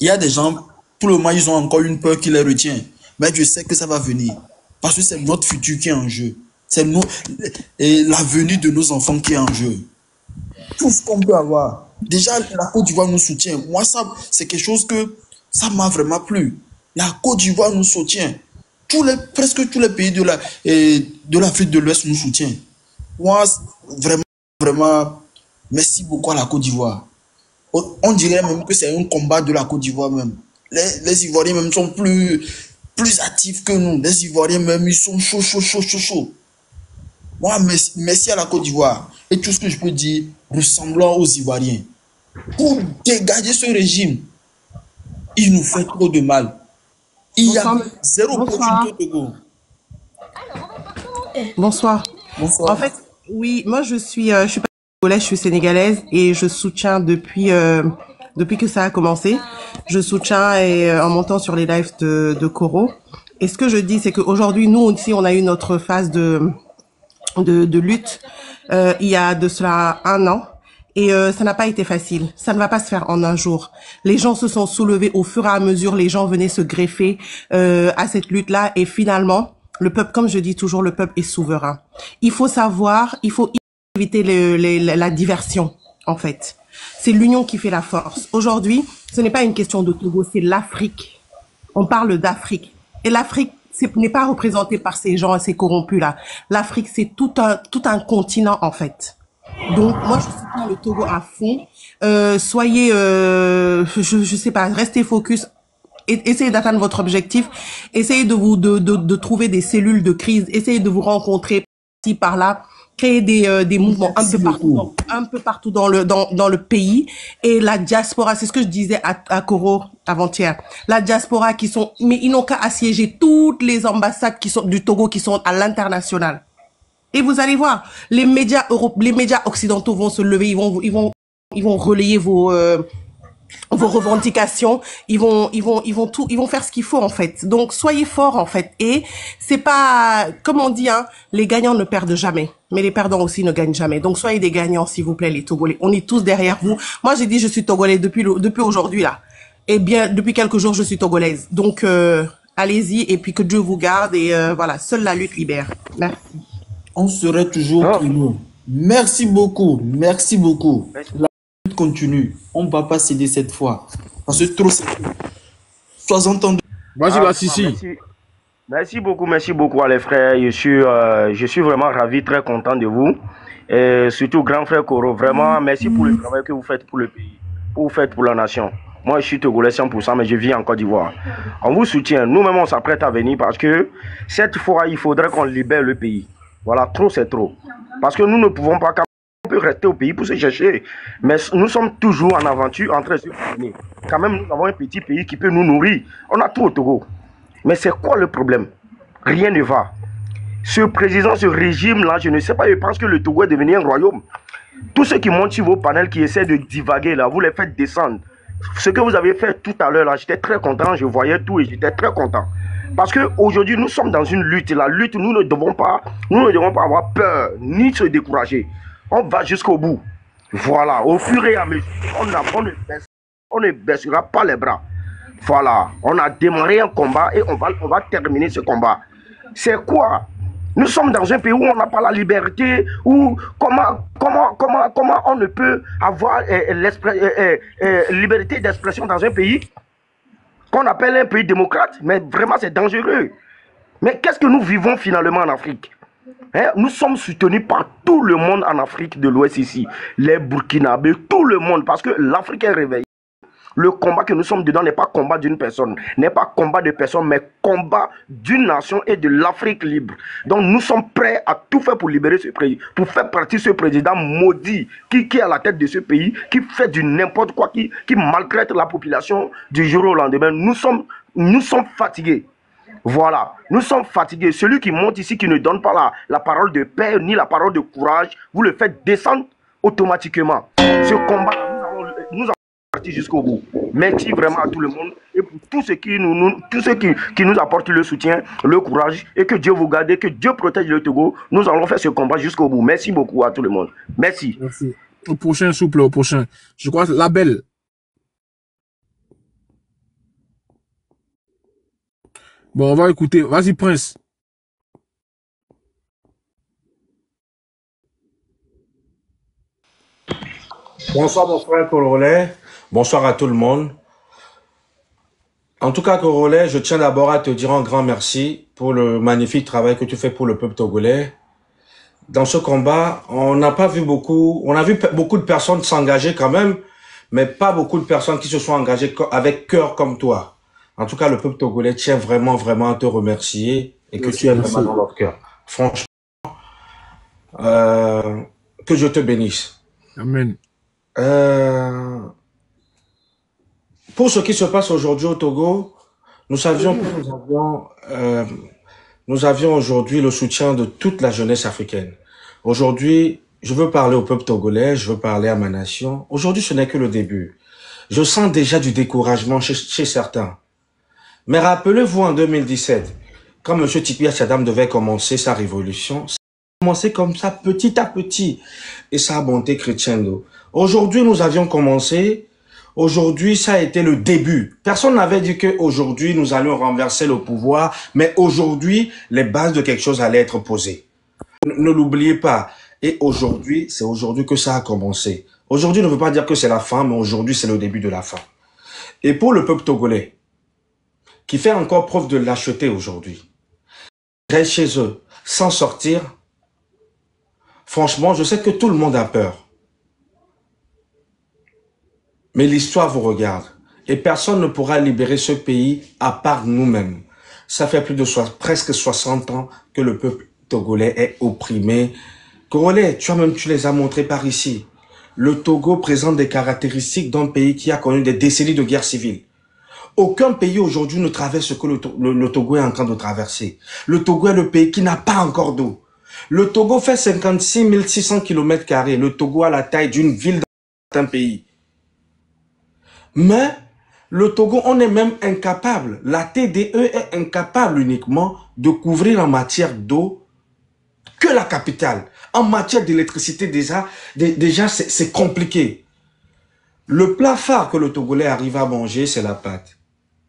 S3: Il y a des gens, pour le moment, ils ont encore une peur qui les retient. Mais je sais que ça va venir. Parce que c'est notre futur qui est en jeu. C'est l'avenir de nos enfants qui est en jeu. Tout ce qu'on peut avoir. Déjà, la Côte d'Ivoire nous soutient. Moi, ça, c'est quelque chose que ça m'a vraiment plu. La Côte d'Ivoire nous soutient. Presque tous les pays de l'Afrique de l'Ouest nous soutiennent. Moi, vraiment, merci beaucoup à la Côte d'Ivoire. On dirait même que c'est un combat de la Côte d'Ivoire même. Les Ivoiriens même sont plus actifs que nous. Les Ivoiriens même, ils sont chauds. Moi, merci à la Côte d'Ivoire. Et tout ce que je peux dire, ressemblant aux Ivoiriens. Pour dégager ce régime, il nous fait trop de mal. Il y a zéro opportunité au Togo.
S22: Bonsoir. En fait, oui, moi je suis pas togolaise, je suis sénégalaise et je soutiens depuis que ça a commencé. Je soutiens en montant sur les lives de Koro. Et ce que je dis, c'est qu'aujourd'hui, nous aussi, on a eu notre phase de lutte il y a de cela 1 an. Et ça n'a pas été facile. Ça ne va pas se faire en un jour. Les gens se sont soulevés au fur et à mesure. Les gens venaient se greffer à cette lutte-là. Et finalement, le peuple, comme je dis toujours, le peuple est souverain. Il faut éviter la diversion, en fait. C'est l'union qui fait la force. Aujourd'hui, ce n'est pas une question de Togo, c'est l'Afrique. On parle d'Afrique. Et l'Afrique n'est pas représentée par ces gens, ces corrompus-là. L'Afrique, c'est tout un continent, en fait. Donc, moi, je soutiens le Togo à fond. Soyez, je sais pas, restez focus. Essayez d'atteindre votre objectif. Essayez de trouver des cellules de crise. Essayez de vous rencontrer ici, par là. Créer des mouvements un peu partout dans le pays. Et la diaspora, c'est ce que je disais à Koro avant-hier. La diaspora mais ils n'ont qu'à assiéger toutes les ambassades du Togo qui sont à l'international. Et vous allez voir, les médias occidentaux vont se lever, ils vont relayer vos revendications, ils vont faire ce qu'il faut en fait. Donc soyez forts en fait. Et c'est pas, comme on dit, hein, les gagnants ne perdent jamais, mais les perdants aussi ne gagnent jamais. Donc soyez des gagnants s'il vous plaît les Togolais. On est tous derrière vous. Moi j'ai dit je suis Togolais depuis aujourd'hui là. Et bien depuis quelques jours je suis Togolaise. Donc allez-y et puis que Dieu vous garde et voilà, seule la lutte libère. Merci.
S3: On serait toujours nous. Merci beaucoup. La lutte continue. On ne va pas céder cette fois. Parce que trop c'est 60 ans de...
S5: Vas-y, la Sissi.
S23: Merci beaucoup à les frères. Je suis vraiment ravi, très content de vous. Et surtout, grand frère Koro, vraiment, merci pour le travail que vous faites pour le pays, que vous faites pour la nation. Moi, je suis Togolais 100%, mais je vis en Côte d'Ivoire. On vous soutient. Nous-mêmes, on s'apprête à venir parce que cette fois, il faudrait qu'on libère le pays. Voilà, trop c'est trop. Parce que nous ne pouvons pas, on peut rester au pays pour se chercher. Mais nous sommes toujours en aventure, en train de se promener. Quand même, nous avons un petit pays qui peut nous nourrir. On a tout au Togo. Mais c'est quoi le problème? Rien ne va. Ce président, ce régime-là, je ne sais pas, je pense que le Togo est devenu un royaume. Tous ceux qui montent sur vos panels, qui essaient de divaguer là, vous les faites descendre. Ce que vous avez fait tout à l'heure là, j'étais très content, je voyais tout et j'étais très content. Parce qu'aujourd'hui, nous sommes dans une lutte. La lutte, nous ne devons pas avoir peur, ni se décourager. On va jusqu'au bout. Voilà, au fur et à mesure, on ne baissera pas les bras. Voilà, on a démarré un combat et on va terminer ce combat. C'est quoi? Nous sommes dans un pays où on n'a pas la liberté, où comment on ne peut avoir liberté d'expression dans un pays qu'on appelle un pays démocrate, mais vraiment c'est dangereux. Mais qu'est-ce que nous vivons finalement en Afrique? Hein? Nous sommes soutenus par tout le monde en Afrique de l'Ouest ici. Les Burkinabés, tout le monde, parce que l'Afrique est réveillée. Le combat que nous sommes dedans n'est pas combat d'une personne, n'est pas combat de personne, mais combat d'une nation et de l'Afrique libre. Donc nous sommes prêts à tout faire pour libérer ce pays, pour faire partir ce président maudit qui est à la tête de ce pays, qui fait du n'importe quoi, qui maltraite la population du jour au lendemain. Nous sommes fatigués. Voilà, nous sommes fatigués. Celui qui monte ici, qui ne donne pas la parole de paix ni la parole de courage, vous le faites descendre automatiquement. Ce combat, nous allons partir jusqu'au bout. Merci vraiment à tout le monde et pour tous ceux qui nous apportent le soutien, le courage et que Dieu vous garde, et que Dieu protège le Togo. Nous allons faire ce combat jusqu'au bout. Merci beaucoup à tout le monde. Merci.
S5: Merci. Au prochain, souple, au prochain. Je crois la belle. Bon, on va écouter. Vas-y, Prince.
S4: Bonsoir, mon frère Corolet. Bonsoir à tout le monde. En tout cas, Corolet, je tiens d'abord à te dire un grand merci pour le magnifique travail que tu fais pour le peuple togolais. Dans ce combat, on n'a pas vu beaucoup, on a vu beaucoup de personnes s'engager quand même, mais pas beaucoup de personnes qui se sont engagées avec cœur comme toi. En tout cas, le peuple togolais tient vraiment, vraiment à te remercier et que tu es vraiment dans leur cœur. Franchement, que Dieu te bénisse.
S5: Amen.
S4: Pour ce qui se passe aujourd'hui au Togo, nous avions aujourd'hui le soutien de toute la jeunesse africaine. Aujourd'hui, je veux parler au peuple togolais, je veux parler à ma nation. Aujourd'hui, ce n'est que le début. Je sens déjà du découragement chez certains. Mais rappelez-vous en 2017, quand M. Tipi Achadam devait commencer sa révolution, ça a commencé comme ça, petit à petit, et ça a monté crescendo. Aujourd'hui, nous avions commencé, aujourd'hui, ça a été le début. Personne n'avait dit qu'aujourd'hui, nous allions renverser le pouvoir, mais aujourd'hui, les bases de quelque chose allaient être posées. Ne l'oubliez pas. Et aujourd'hui, c'est aujourd'hui que ça a commencé. Aujourd'hui ne veut pas dire que c'est la fin, mais aujourd'hui, c'est le début de la fin. Et pour le peuple togolais, qui fait encore preuve de lâcheté aujourd'hui, reste chez eux, sans sortir, franchement, je sais que tout le monde a peur. Mais l'histoire vous regarde. Et personne ne pourra libérer ce pays à part nous-mêmes. Ça fait presque 60 ans que le peuple togolais est opprimé. Congolais, tu les as montrés par ici. Le Togo présente des caractéristiques d'un pays qui a connu des décennies de guerre civile. Aucun pays aujourd'hui ne traverse ce que le Togo est en train de traverser. Le Togo est le pays qui n'a pas encore d'eau. Le Togo fait 56 600 km². Le Togo a la taille d'une ville dans un pays. Mais le Togo, on est même incapable. La TDE est incapable uniquement de couvrir en matière d'eau que la capitale. En matière d'électricité, déjà c'est compliqué. Le plat phare que le Togolais arrive à manger, c'est la pâte,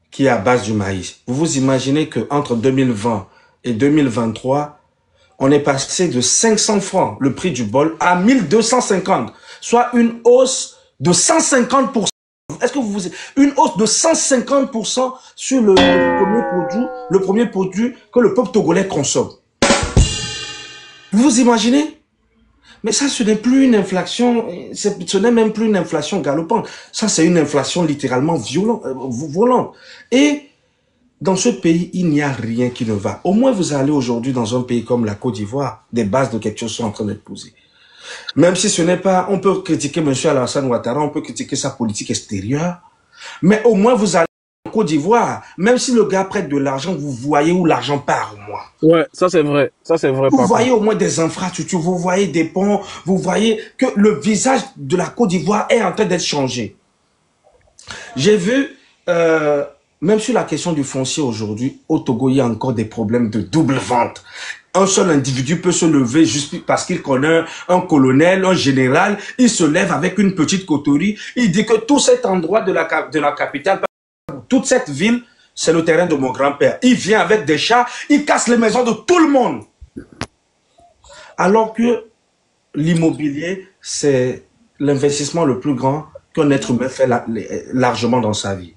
S4: qui est à base du maïs. Vous vous imaginez qu'entre 2020 et 2023, on est passé de 500 francs, le prix du bol, à 1250, soit une hausse de 150%. Est-ce que une hausse de 150% sur le premier produit que le peuple togolais consomme. Vous vous imaginez? Mais ça, ce n'est plus une inflation, ce n'est même plus une inflation galopante. Ça, c'est une inflation littéralement violente. Et dans ce pays, il n'y a rien qui ne va. Au moins, vous allez aujourd'hui dans un pays comme la Côte d'Ivoire, des bases de quelque chose sont en train d'être posées. Même si ce n'est pas, on peut critiquer M. Alassane Ouattara, on peut critiquer sa politique extérieure, mais au moins vous allez en Côte d'Ivoire, même si le gars prête de l'argent, vous voyez où l'argent part au moins.
S5: Ouais, ça c'est vrai,
S4: Vous voyez au moins des infrastructures, vous voyez des ponts, vous voyez que le visage de la Côte d'Ivoire est en train d'être changé. J'ai vu, même sur la question du foncier aujourd'hui, au Togo, il y a encore des problèmes de double vente. Un seul individu peut se lever juste parce qu'il connaît un colonel, un général. Il se lève avec une petite coterie. Il dit que tout cet endroit de la capitale, toute cette ville, c'est le terrain de mon grand-père. Il vient avec des chats, il casse les maisons de tout le monde. Alors que l'immobilier, c'est l'investissement le plus grand qu'un être humain fait largement dans sa vie.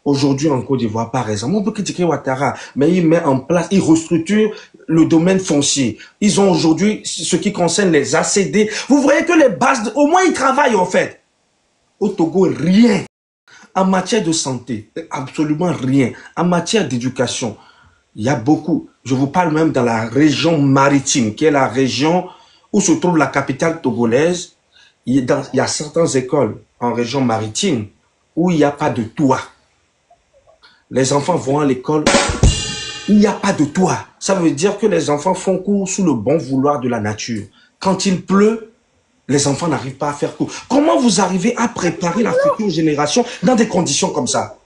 S4: Aujourd'hui en Côte d'Ivoire, par exemple, on peut critiquer Ouattara, mais il met en place, il restructure le domaine foncier. Ils ont aujourd'hui ce qui concerne les ACD. Vous voyez que les bases, au moins ils travaillent en fait. Au Togo, rien. En matière de santé, absolument rien. En matière d'éducation, il y a beaucoup. Je vous parle même dans la région maritime, qui est la région où se trouve la capitale togolaise. Il y a certaines écoles en région maritime où il n'y a pas de toit. Les enfants vont à l'école, il n'y a pas de toit. Ça veut dire que les enfants font cours sous le bon vouloir de la nature. Quand il pleut, les enfants n'arrivent pas à faire cours. Comment vous arrivez à préparer la future génération dans des conditions comme ça?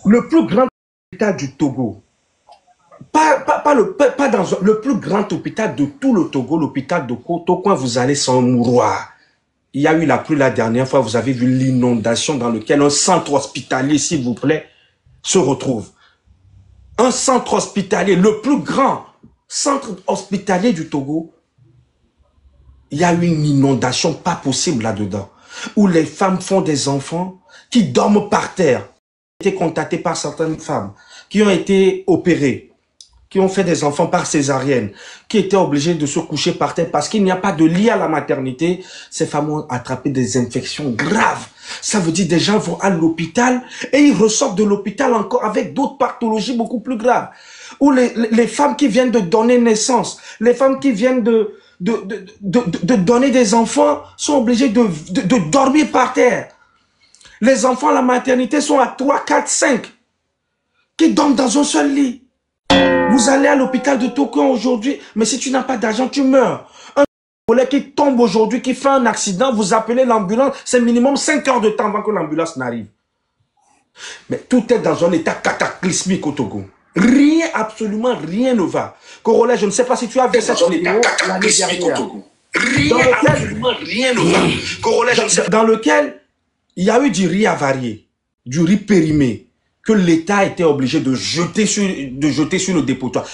S4: Le plus grand hôpital du Togo, le plus grand hôpital de tout le Togo, l'hôpital de Koto, quand vous allez sans mouroir. Il y a eu la pluie la dernière fois, vous avez vu l'inondation dans lequel un centre hospitalier, s'il vous plaît, se retrouve. Un centre hospitalier, le plus grand centre hospitalier du Togo, il y a eu une inondation pas possible là-dedans, où les femmes font des enfants qui dorment par terre. J'ai été contacté par certaines femmes qui ont été opérées, qui ont fait des enfants par césarienne, qui étaient obligés de se coucher par terre parce qu'il n'y a pas de lit à la maternité. Ces femmes ont attrapé des infections graves. Ça veut dire des gens vont à l'hôpital et ils ressortent de l'hôpital encore avec d'autres pathologies beaucoup plus graves. Ou les femmes qui viennent de donner naissance, les femmes qui viennent de donner des enfants sont obligées de dormir par terre. Les enfants à la maternité sont à 3, 4, 5 qui dorment dans un seul lit. Vous allez à l'hôpital de Tokyo aujourd'hui, mais si tu n'as pas d'argent, tu meurs. Un collègue qui tombe aujourd'hui, qui fait un accident, vous appelez l'ambulance, c'est minimum 5 heures de temps avant que l'ambulance n'arrive. Mais tout est dans un état cataclysmique au Togo. Rien, absolument rien ne va. Corolla, je ne sais pas si tu as vu cette vidéo l'année dernière. Rien ne va. Corolla, dans lequel il y a eu du riz avarié, du riz périmé, que l'État était obligé de jeter sur le dépotoir.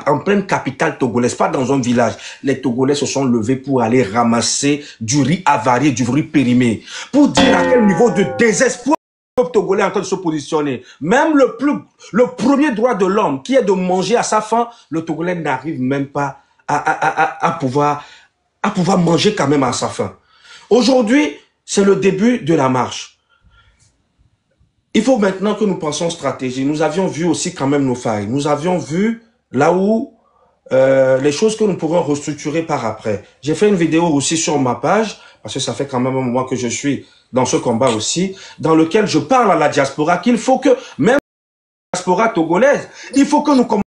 S4: En pleine capitale togolaise, pas dans un village. Les Togolais se sont levés pour aller ramasser du riz avarié, du riz périmé. Pour dire à quel niveau de désespoir le peuple togolais est en train de se positionner. Même le premier droit de l'homme, qui est de manger à sa faim, le Togolais n'arrive même pas à pouvoir manger quand même à sa faim. Aujourd'hui, c'est le début de la marche. Il faut maintenant que nous pensions stratégie. Nous avions vu aussi quand même nos failles. Nous avions vu là où les choses que nous pourrons restructurer par après. J'ai fait une vidéo aussi sur ma page, parce que ça fait quand même un moment que je suis dans ce combat aussi, dans lequel je parle à la diaspora qu'il faut que, même la diaspora togolaise, il faut que nous commencions